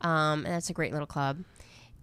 Speaker 4: And that's a great little club.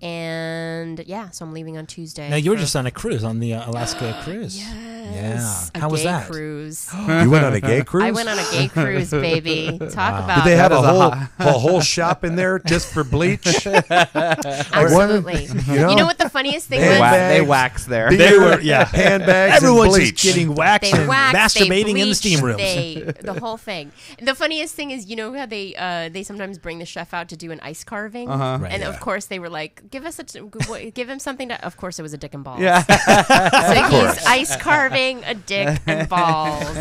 Speaker 4: And yeah, so I'm leaving on Tuesday.
Speaker 2: Now you were
Speaker 4: for-
Speaker 2: just on a cruise on the Alaska cruise.
Speaker 4: Yes.
Speaker 2: Yeah.
Speaker 4: A
Speaker 2: How was
Speaker 4: gay
Speaker 2: that?
Speaker 4: cruise.
Speaker 5: You went on a gay cruise?
Speaker 4: I went on a gay cruise, baby. Talk about
Speaker 5: Did they have
Speaker 3: That
Speaker 5: a
Speaker 3: is
Speaker 5: whole shop in there just for bleach?
Speaker 4: absolutely.
Speaker 5: You know
Speaker 4: what the funniest thing
Speaker 5: They
Speaker 4: was?
Speaker 5: bags,
Speaker 3: They wax there.
Speaker 2: They were, yeah.
Speaker 5: Handbags
Speaker 2: Everyone's
Speaker 5: and
Speaker 2: just
Speaker 5: bleach.
Speaker 2: getting waxed
Speaker 4: They
Speaker 2: and
Speaker 4: waxed,
Speaker 2: masturbating
Speaker 4: they
Speaker 2: in the steam
Speaker 4: bleached,
Speaker 2: rooms.
Speaker 4: the whole thing. The funniest thing is, you know how they sometimes bring the chef out to do an ice carving,
Speaker 3: Uh-huh.
Speaker 2: Right.
Speaker 4: and
Speaker 2: Yeah.
Speaker 4: of course they were like, give him something to. Of course, it was a dick and balls.
Speaker 3: Yeah.
Speaker 4: So he's ice carving a dick and balls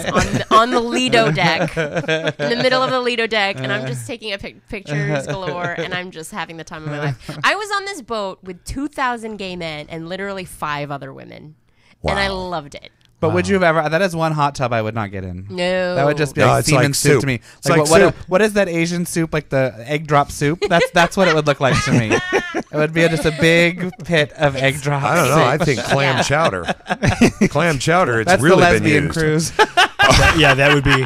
Speaker 4: on the Lido deck, in the middle of the Lido deck, and I'm just taking pictures galore, and I'm just having the time of my life. I was on this boat with 2,000 gay men and literally 5 other women, and I loved it.
Speaker 3: But would you have ever? That is one hot tub I would not get in.
Speaker 4: No,
Speaker 3: That would just be
Speaker 5: No,
Speaker 3: like
Speaker 5: it's
Speaker 3: semen
Speaker 5: like
Speaker 3: soup
Speaker 5: soup.
Speaker 3: to me.
Speaker 5: It's like
Speaker 3: what,
Speaker 5: soup.
Speaker 3: what is that Asian soup? Like the egg drop soup? That's what it would look like to me. It would be just a big pit of egg drops.
Speaker 5: I don't know. I
Speaker 3: soup.
Speaker 5: think clam
Speaker 4: Yeah.
Speaker 5: chowder. Clam chowder. It's
Speaker 3: That's
Speaker 5: really
Speaker 3: the
Speaker 5: been
Speaker 3: lesbian
Speaker 5: used.
Speaker 3: cruise.
Speaker 2: Yeah, that would be.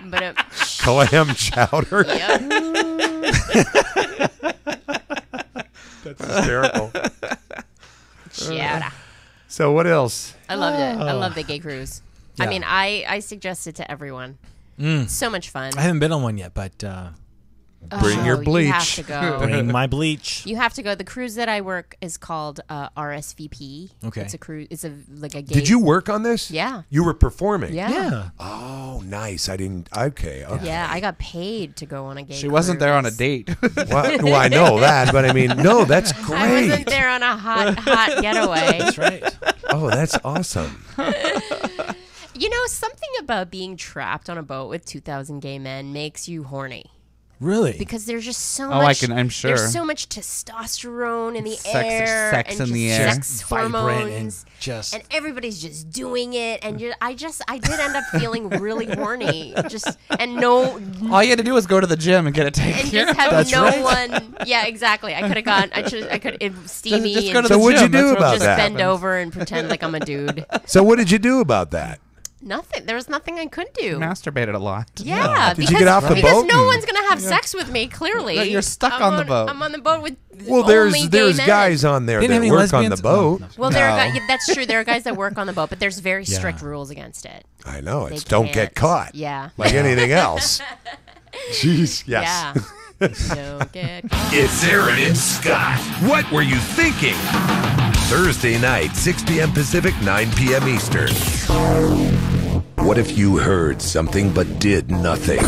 Speaker 4: but
Speaker 5: Clam chowder.
Speaker 4: yep.
Speaker 5: That's hysterical.
Speaker 4: Yeah.
Speaker 5: So what else?
Speaker 4: I loved it. I love the gay cruise. I
Speaker 2: Yeah.
Speaker 4: mean, I suggest it to everyone. So much fun.
Speaker 2: I haven't been on one yet, but
Speaker 5: Bring your
Speaker 4: You have
Speaker 5: bleach.
Speaker 4: to go.
Speaker 2: bring my bleach.
Speaker 4: You have to go. The cruise that I work is called RSVP.
Speaker 2: Okay.
Speaker 4: It's a cruise. It's like a gay.
Speaker 5: Did you work on this?
Speaker 4: Yeah.
Speaker 5: You were performing?
Speaker 4: Yeah.
Speaker 2: Yeah.
Speaker 5: Oh, nice. I didn't. Okay.
Speaker 4: Yeah, I got paid to go on a gay.
Speaker 3: She wasn't there on a
Speaker 4: cruise.
Speaker 3: date.
Speaker 5: Well, I know that, but I mean, no, that's great.
Speaker 4: I wasn't there on a hot getaway.
Speaker 2: That's right.
Speaker 5: Oh, that's awesome.
Speaker 4: You know, something about being trapped on a boat with 2,000 gay men makes you horny.
Speaker 2: Really?
Speaker 4: Because there's just so
Speaker 3: Oh,
Speaker 4: much.
Speaker 3: I'm sure.
Speaker 4: There's so much testosterone in the
Speaker 3: Sex-
Speaker 4: air.
Speaker 3: sex
Speaker 4: and
Speaker 3: in the
Speaker 4: just
Speaker 3: air.
Speaker 4: Sex
Speaker 2: Vibrant
Speaker 4: hormones.
Speaker 2: and just.
Speaker 4: And everybody's just doing it, and I did end up feeling really horny.
Speaker 3: All you had to do was go to the gym and get it taken
Speaker 4: And
Speaker 3: care
Speaker 4: just
Speaker 3: of.
Speaker 4: have
Speaker 2: That's
Speaker 4: no
Speaker 2: right.
Speaker 4: one. Yeah, exactly. I could have gone. I could steamy.
Speaker 3: Just go to
Speaker 4: and
Speaker 3: the
Speaker 5: So what'd you
Speaker 3: gym.
Speaker 5: do
Speaker 3: That's what
Speaker 5: about
Speaker 4: just
Speaker 5: that?
Speaker 4: bend over and pretend like I'm a dude.
Speaker 5: So what did you do about that?
Speaker 4: Nothing. There was nothing I could do.
Speaker 3: Masturbated a lot.
Speaker 4: Yeah,
Speaker 5: Did you
Speaker 4: because,
Speaker 5: get off the
Speaker 4: because
Speaker 5: boat
Speaker 4: no
Speaker 5: and-
Speaker 4: one's gonna have sex with me. Clearly,
Speaker 3: No, you're stuck
Speaker 4: I'm
Speaker 3: on the boat.
Speaker 4: I'm on the boat with
Speaker 5: Well,
Speaker 4: only gay
Speaker 5: there's
Speaker 4: men.
Speaker 5: guys on there
Speaker 2: They didn't
Speaker 5: that
Speaker 2: have any
Speaker 5: work on the
Speaker 2: lesbians?
Speaker 5: boat.
Speaker 2: Oh, no.
Speaker 4: Well, there are
Speaker 5: No.
Speaker 4: guys. That's true. There are guys that work on the boat, but there's very strict
Speaker 2: Yeah.
Speaker 4: rules against it.
Speaker 5: I know. It's
Speaker 4: They
Speaker 5: don't
Speaker 4: can't.
Speaker 5: get caught.
Speaker 4: Yeah.
Speaker 5: Like anything else. Jeez. Yes.
Speaker 4: Yeah. Don't get caught.
Speaker 1: It's Aaron and Scott. What were you thinking? Thursday night, 6 p.m. Pacific, 9 p.m. Eastern. What if you heard something but did nothing?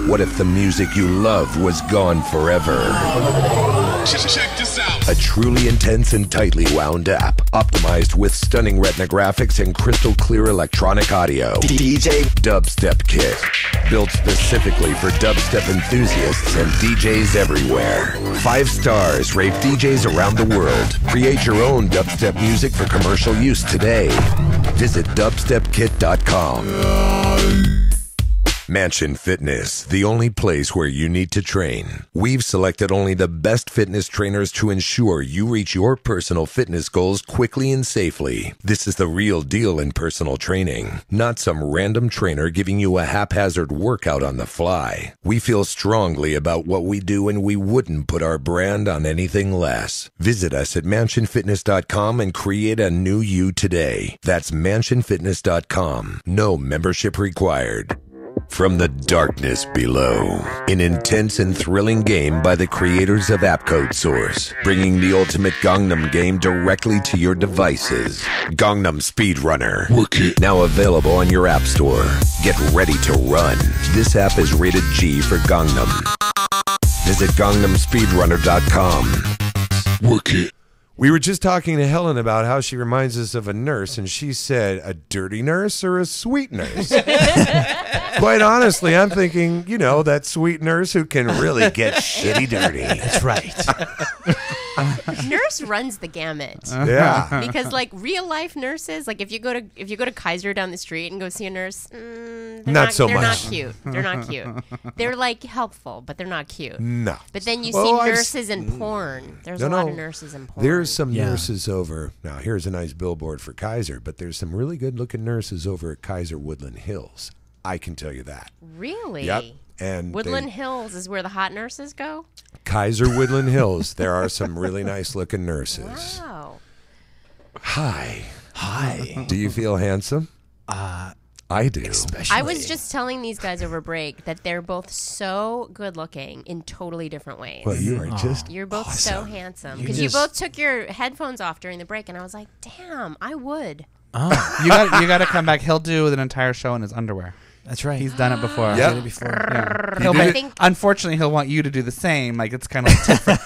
Speaker 1: What if the music you loved was gone forever?
Speaker 6: Check this out.
Speaker 1: A truly intense and tightly wound app, optimized with stunning retina graphics and crystal clear electronic audio. DJ Dubstep Kit, built specifically for dubstep enthusiasts and DJs everywhere. 5 stars, rave DJs around the world. Create your own dubstep music for commercial use today. Visit dubstepkit.com. Mansion Fitness, the only place where you need to train. We've selected only the best fitness trainers to ensure you reach your personal fitness goals quickly and safely. This is the real deal in personal training, not some random trainer giving you a haphazard workout on the fly. We feel strongly about what we do and we wouldn't put our brand on anything less. Visit us at mansionfitness.com and create a new you today. That's mansionfitness.com. No membership required. From the darkness below, an intense and thrilling game by the creators of Appcode Source, bringing the ultimate Gangnam game directly to your devices. Gangnam Speedrunner, now available on your app store. Get ready to run. This app is rated G for Gangnam. Visit GangnamSpeedrunner.com.
Speaker 6: Work it.
Speaker 5: We were just talking to Helen about how she reminds us of a nurse, and she said, a dirty nurse or a sweet nurse? Quite honestly, I'm thinking, that sweet nurse who can really get shitty dirty.
Speaker 2: That's right.
Speaker 4: Nurse runs the gamut.
Speaker 5: Yeah.
Speaker 4: Because like real life nurses, like if you go to Kaiser down the street and go see a nurse, they're
Speaker 5: Not so
Speaker 4: they're
Speaker 5: much.
Speaker 4: not cute. They're not cute. They're like helpful, but they're not cute.
Speaker 5: No.
Speaker 4: But then you
Speaker 5: Well,
Speaker 4: see
Speaker 5: I've
Speaker 4: nurses in porn. There's
Speaker 5: No,
Speaker 4: a lot
Speaker 5: no.
Speaker 4: of nurses in porn.
Speaker 5: There's some
Speaker 2: Yeah.
Speaker 5: nurses over. Now, here's a nice billboard for Kaiser, but there's some really good looking nurses over at Kaiser Woodland Hills. I can tell you that.
Speaker 4: Really?
Speaker 5: Yep. And
Speaker 4: Woodland Hills is where the hot nurses go?
Speaker 5: Kaiser Woodland Hills, there are some really nice looking nurses.
Speaker 4: Wow.
Speaker 5: Hi.
Speaker 2: Hi.
Speaker 5: Do you feel handsome? I do.
Speaker 2: Especially.
Speaker 4: I was just telling these guys over break that they're both so good looking in totally different ways.
Speaker 5: Well, you are just.
Speaker 4: You're both so handsome.
Speaker 2: You
Speaker 4: Because you
Speaker 2: just-
Speaker 4: both took your headphones off during the break, and I was like, damn, I would.
Speaker 3: You got to come back. He'll do an entire show in his underwear.
Speaker 2: That's right.
Speaker 3: He's done it before.
Speaker 5: Yep.
Speaker 2: Did it before.
Speaker 3: Yeah.
Speaker 5: You did
Speaker 3: make-
Speaker 5: it?
Speaker 4: think-
Speaker 3: unfortunately, he'll want you to do the same. Like it's kind of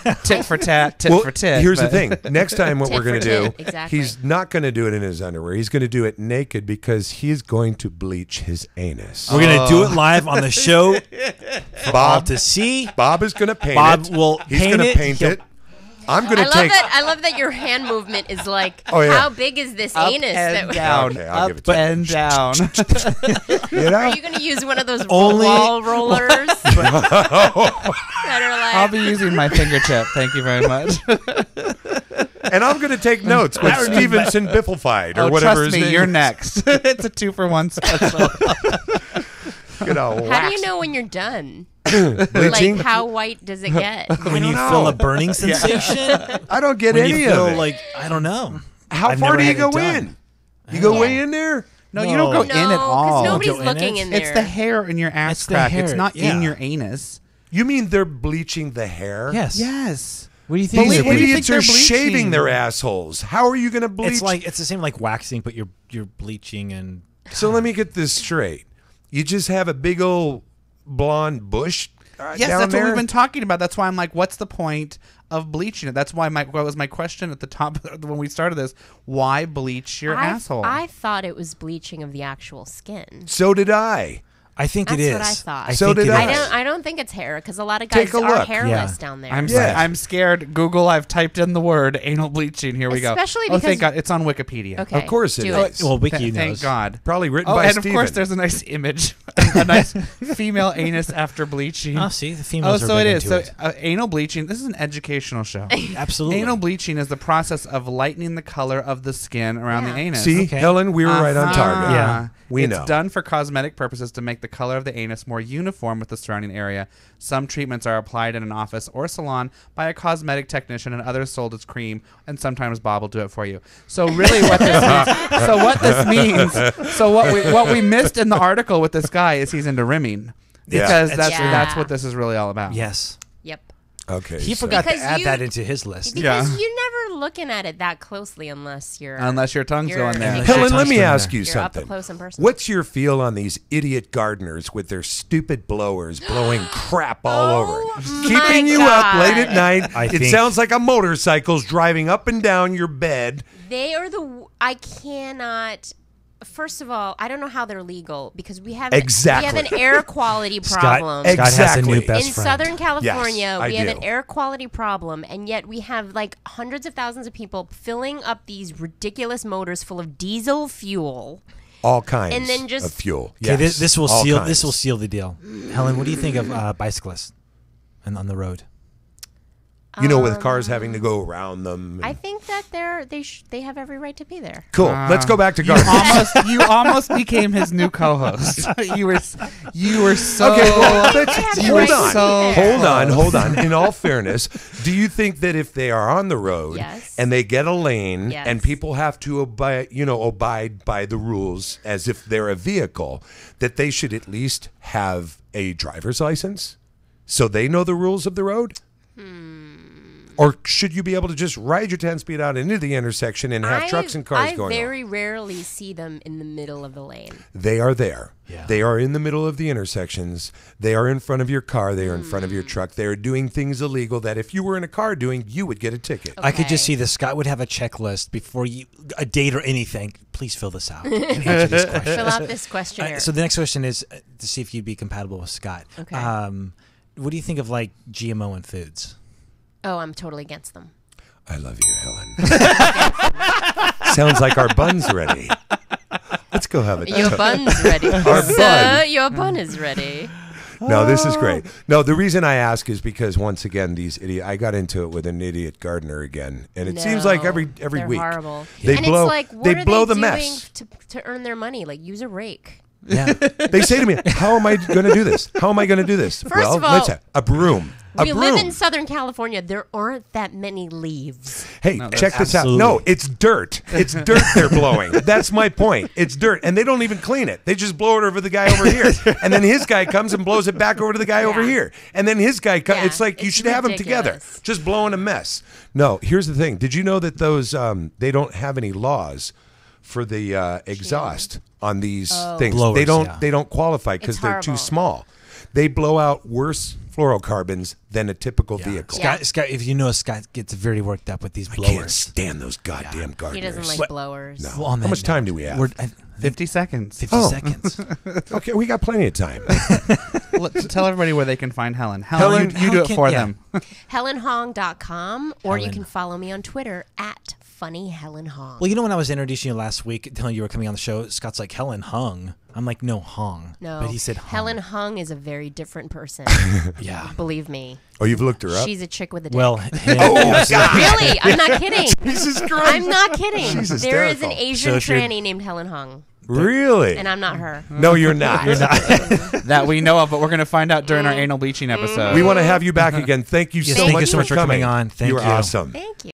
Speaker 3: like tit for tat, tit
Speaker 5: Well,
Speaker 3: for tit.
Speaker 5: here's the
Speaker 3: but-
Speaker 5: thing. Next time, what
Speaker 4: Tit
Speaker 5: we're going
Speaker 4: for
Speaker 5: to do,
Speaker 4: tit, exactly.
Speaker 5: he's not going to do it in his underwear. He's going to do it naked because he's going to bleach his anus.
Speaker 2: We're gonna do it live on the show for all
Speaker 5: Bob,
Speaker 2: to see.
Speaker 5: Bob is going to paint
Speaker 2: Bob
Speaker 5: it.
Speaker 2: will
Speaker 5: He's
Speaker 2: paint
Speaker 5: gonna
Speaker 2: it.
Speaker 5: paint
Speaker 2: He'll-
Speaker 5: it. I'm going
Speaker 4: I
Speaker 5: to
Speaker 4: love
Speaker 5: take.
Speaker 4: that. I love that your hand movement is like,
Speaker 5: Oh, yeah.
Speaker 4: how big is this
Speaker 3: up
Speaker 4: anus?
Speaker 3: and
Speaker 4: that
Speaker 3: down,
Speaker 5: Okay, I'll give
Speaker 3: up
Speaker 5: it to you.
Speaker 3: and down.
Speaker 5: You know?
Speaker 4: Are you going to use one of those
Speaker 2: Only-
Speaker 4: wall rollers that are like?
Speaker 3: I'll be using my fingertip. Thank you very much.
Speaker 5: And I'm going to take notes with Stevenson Bifflefied or
Speaker 3: Oh,
Speaker 5: whatever
Speaker 3: trust
Speaker 5: his
Speaker 3: me,
Speaker 5: name
Speaker 3: you're
Speaker 5: is.
Speaker 3: next. It's a 2-for-1 special.
Speaker 4: How do you know when you're done?
Speaker 5: Bleaching?
Speaker 4: Like, how white does it get?
Speaker 2: When you
Speaker 5: don't
Speaker 2: feel
Speaker 5: know.
Speaker 2: a burning sensation.
Speaker 5: I don't get
Speaker 2: When
Speaker 5: any
Speaker 2: you feel
Speaker 5: of it.
Speaker 2: like I don't know.
Speaker 5: How
Speaker 2: I've
Speaker 5: far
Speaker 2: never
Speaker 5: do you
Speaker 2: had it
Speaker 5: go
Speaker 2: done.
Speaker 5: in? You go way in there?
Speaker 3: No, you don't go
Speaker 2: No.
Speaker 3: in at all.
Speaker 4: because nobody's
Speaker 2: Go in
Speaker 4: looking
Speaker 2: it?
Speaker 4: in there.
Speaker 3: It's the hair in your ass
Speaker 2: It's the
Speaker 3: crack. It's
Speaker 2: hair,
Speaker 3: not
Speaker 2: yeah.
Speaker 3: in your anus.
Speaker 5: You mean they're bleaching the hair?
Speaker 2: Yes.
Speaker 3: Yes.
Speaker 2: What do you think?
Speaker 5: These
Speaker 3: What do you think
Speaker 5: idiots
Speaker 3: they're
Speaker 5: are shaving
Speaker 3: bleaching?
Speaker 5: their assholes. How are you going to bleach?
Speaker 2: It's like it's the same like waxing, but you're bleaching and.
Speaker 5: So let me get this straight. You just have a big old blonde bush
Speaker 3: Yes,
Speaker 5: down
Speaker 3: that's
Speaker 5: there?
Speaker 3: what we've been talking about. That's why I'm like, what's the point of bleaching it? That's why what was my question at the top when we started this. Why bleach your asshole?
Speaker 4: I thought it was bleaching of the actual skin.
Speaker 5: So did I.
Speaker 2: I think
Speaker 4: That's
Speaker 2: it is.
Speaker 4: what I thought.
Speaker 5: So
Speaker 2: think
Speaker 5: did
Speaker 2: it
Speaker 5: I.
Speaker 2: is.
Speaker 4: I don't think it's hair because a lot of
Speaker 5: Take
Speaker 4: guys
Speaker 5: a
Speaker 4: are
Speaker 5: look.
Speaker 4: hairless
Speaker 2: Yeah.
Speaker 4: down there.
Speaker 5: Yeah.
Speaker 3: I'm scared. Google, I've typed in the word anal bleaching. Here we go.
Speaker 4: Especially
Speaker 3: Oh, thank
Speaker 4: because-
Speaker 3: God. It's on Wikipedia.
Speaker 4: Okay,
Speaker 5: Of course it
Speaker 4: do
Speaker 5: is.
Speaker 2: Well, Wiki
Speaker 3: Thank
Speaker 2: knows.
Speaker 3: God.
Speaker 5: Probably written
Speaker 3: Oh,
Speaker 5: by
Speaker 3: and
Speaker 5: Steven.
Speaker 3: of course, there's a nice image, a nice female anus after bleaching.
Speaker 2: Oh, see, the
Speaker 3: Oh,
Speaker 2: females are
Speaker 3: so it
Speaker 2: big
Speaker 3: is.
Speaker 2: into
Speaker 3: So
Speaker 2: it.
Speaker 3: anal bleaching. This is an educational show.
Speaker 2: Absolutely.
Speaker 3: Anal bleaching is the process of lightening the color of the skin around the
Speaker 4: Yeah.
Speaker 3: anus.
Speaker 5: See,
Speaker 2: Okay.
Speaker 5: Helen, we were right on
Speaker 3: Uh-huh.
Speaker 5: target.
Speaker 2: Yeah.
Speaker 5: We
Speaker 3: it's
Speaker 5: know.
Speaker 3: done for cosmetic purposes to make the color of the anus more uniform with the surrounding area. Some treatments are applied in an office or salon by a cosmetic technician, and others sold as cream. And sometimes Bob will do it for you. So really, what this means? So what we missed in the article with this guy is he's into rimming,
Speaker 5: Yeah.
Speaker 3: because
Speaker 2: It's
Speaker 3: that's
Speaker 4: true.
Speaker 3: that's what this is really all about.
Speaker 2: Yes.
Speaker 4: Yep.
Speaker 5: Okay.
Speaker 2: He
Speaker 5: so-
Speaker 2: forgot
Speaker 4: Because
Speaker 2: to add
Speaker 4: you-
Speaker 2: that into his list.
Speaker 4: Because
Speaker 3: Yeah.
Speaker 4: you're never looking at it that closely unless you're
Speaker 3: Unless your tongue's
Speaker 4: You're-
Speaker 3: going there.
Speaker 2: Unless
Speaker 5: Helen,
Speaker 2: your
Speaker 5: let me
Speaker 2: tongue's
Speaker 5: ask
Speaker 2: in
Speaker 5: you
Speaker 4: You're up
Speaker 5: something.
Speaker 4: close and personal.
Speaker 5: What's your feel on these idiot gardeners with their stupid blowers blowing crap all over?
Speaker 4: my
Speaker 5: Keeping you up
Speaker 4: God.
Speaker 5: late at night.
Speaker 2: I
Speaker 5: It
Speaker 2: think-
Speaker 5: sounds like a motorcycle's driving up and down your bed.
Speaker 4: They are I cannot. First of all, I don't know how they're legal because we have
Speaker 5: Exactly.
Speaker 4: we have an air quality
Speaker 2: Scott,
Speaker 4: problem.
Speaker 2: Scott has a
Speaker 5: Exactly.
Speaker 2: new best
Speaker 4: In
Speaker 2: friend.
Speaker 4: Southern California,
Speaker 5: I
Speaker 4: we have
Speaker 5: do.
Speaker 4: an air quality problem, and yet we have like hundreds of thousands of people filling up these ridiculous motors full of diesel fuel.
Speaker 5: All kinds
Speaker 4: And then just-
Speaker 5: of fuel.
Speaker 2: Okay,
Speaker 5: Yes,
Speaker 2: this will
Speaker 5: all
Speaker 2: seal.
Speaker 5: kinds.
Speaker 2: This will seal the deal. Helen, what do you think of bicyclists and on the road?
Speaker 5: You know, with cars having to go around them.
Speaker 4: I think that they have every right to be there.
Speaker 5: Cool. Let's go back to
Speaker 3: You
Speaker 5: gardeners.
Speaker 3: you almost became his new co-host. you were so
Speaker 5: Okay, well,
Speaker 4: They
Speaker 5: let's,
Speaker 4: have
Speaker 5: hold
Speaker 4: right
Speaker 5: on.
Speaker 4: to be there.
Speaker 5: Hold on. In all fairness, do you think that if they are on the road
Speaker 4: Yes.
Speaker 5: and they get a lane
Speaker 4: Yes.
Speaker 5: and people have to abide by the rules as if they're a vehicle, that they should at least have a driver's license so they know the rules of the road? Or should you be able to just ride your 10 speed out into the intersection and have trucks and cars going
Speaker 4: I
Speaker 5: on?
Speaker 4: very rarely see them in the middle of the lane.
Speaker 5: They are there.
Speaker 2: Yeah.
Speaker 5: They are in the middle of the intersections. They are in front of your car. They are in front of your truck. They are doing things illegal that if you were in a car doing, you would get a ticket.
Speaker 2: I could just
Speaker 4: Okay.
Speaker 2: see this. Scott would have a checklist before a date or anything. Please fill this out. And answer these questions.
Speaker 4: Fill out this questionnaire.
Speaker 2: So the next question is to see if you'd be compatible with Scott.
Speaker 4: Okay.
Speaker 2: What do you think of like GMO in foods?
Speaker 4: Oh, I'm totally against them.
Speaker 5: I love you, Helen. Sounds like our bun's ready. Let's go have a
Speaker 4: Your bun's ready.
Speaker 5: Our
Speaker 4: Sir,
Speaker 5: bun.
Speaker 4: your bun is ready.
Speaker 5: No, this is great. No, the reason I ask is because once again, I got into it with an idiot gardener again, and it seems like every
Speaker 4: they're
Speaker 5: week
Speaker 4: horrible.
Speaker 5: they
Speaker 4: and
Speaker 5: blow
Speaker 4: it's like, what
Speaker 5: they
Speaker 4: are
Speaker 5: blow
Speaker 4: they
Speaker 5: the
Speaker 4: doing
Speaker 5: mess.
Speaker 4: to earn their money? Like, use a rake.
Speaker 2: Yeah.
Speaker 5: They say to me, how am I going to do this? How am I going to do this?
Speaker 4: First of all,
Speaker 5: let's have a broom.
Speaker 4: We live in Southern California. There aren't that many leaves.
Speaker 5: Hey, check this out.
Speaker 2: absolutely.
Speaker 5: No, it's dirt. It's dirt they're blowing. That's my point. It's dirt. And they don't even clean it. They just blow it over the guy over here. And then his guy comes and blows it back over to the guy over here. And then his guy comes.
Speaker 4: Yeah,
Speaker 5: It's like you
Speaker 4: it's
Speaker 5: should have them together.
Speaker 4: ridiculous.
Speaker 5: Just blowing a mess. No, here's the thing. Did you know that those, they don't have any laws for the exhaust on these things?
Speaker 2: Blowers,
Speaker 5: they don't.
Speaker 2: yeah.
Speaker 5: They don't qualify because
Speaker 4: It's
Speaker 5: they're too
Speaker 4: horrible.
Speaker 5: small. They blow out worse fluorocarbons than a typical vehicle.
Speaker 4: Yeah.
Speaker 2: Scott, if you know, Scott gets very worked up with these
Speaker 5: I
Speaker 2: blowers.
Speaker 5: can't stand those goddamn
Speaker 4: He
Speaker 5: gardeners.
Speaker 4: doesn't like
Speaker 2: What?
Speaker 4: blowers.
Speaker 5: No.
Speaker 2: Well, on
Speaker 5: How
Speaker 2: that
Speaker 5: much
Speaker 2: note,
Speaker 5: time do we have?
Speaker 2: We're,
Speaker 3: 50 seconds.
Speaker 2: 50
Speaker 5: Oh.
Speaker 2: seconds.
Speaker 5: Okay, we got plenty of time.
Speaker 3: Let's tell everybody where they can find Helen. Helen, you do it for them.
Speaker 4: HelenHong.com, or you
Speaker 2: Helen.
Speaker 4: can follow me on Twitter at @FunnyHelenHong.
Speaker 2: Well, you know, when I was introducing you last week, telling you were coming on the show, Scott's like, Helen Hung. I'm like, no, Hong.
Speaker 4: No,
Speaker 2: But he said Hung.
Speaker 4: Helen Hung is a very different person.
Speaker 2: Yeah.
Speaker 4: Believe me,
Speaker 5: Oh, you've looked her up?
Speaker 4: she's a chick with a dick.
Speaker 2: Well,
Speaker 4: Really, I'm not kidding.
Speaker 5: Jesus Christ.
Speaker 4: I'm not kidding.
Speaker 5: She's
Speaker 4: There is an
Speaker 5: hysterical.
Speaker 4: Asian
Speaker 2: So if you're-
Speaker 4: tranny named Helen Hung,
Speaker 5: Really?
Speaker 4: and I'm not her.
Speaker 5: No, you're not.
Speaker 3: That we know of, but we're going to find out during our anal bleaching episode.
Speaker 5: We want to have you back again. Thank you
Speaker 2: Yes,
Speaker 5: so
Speaker 2: thank
Speaker 5: much
Speaker 2: you so much for coming on. Thank
Speaker 5: you were
Speaker 2: you.
Speaker 5: awesome.
Speaker 4: Thank you.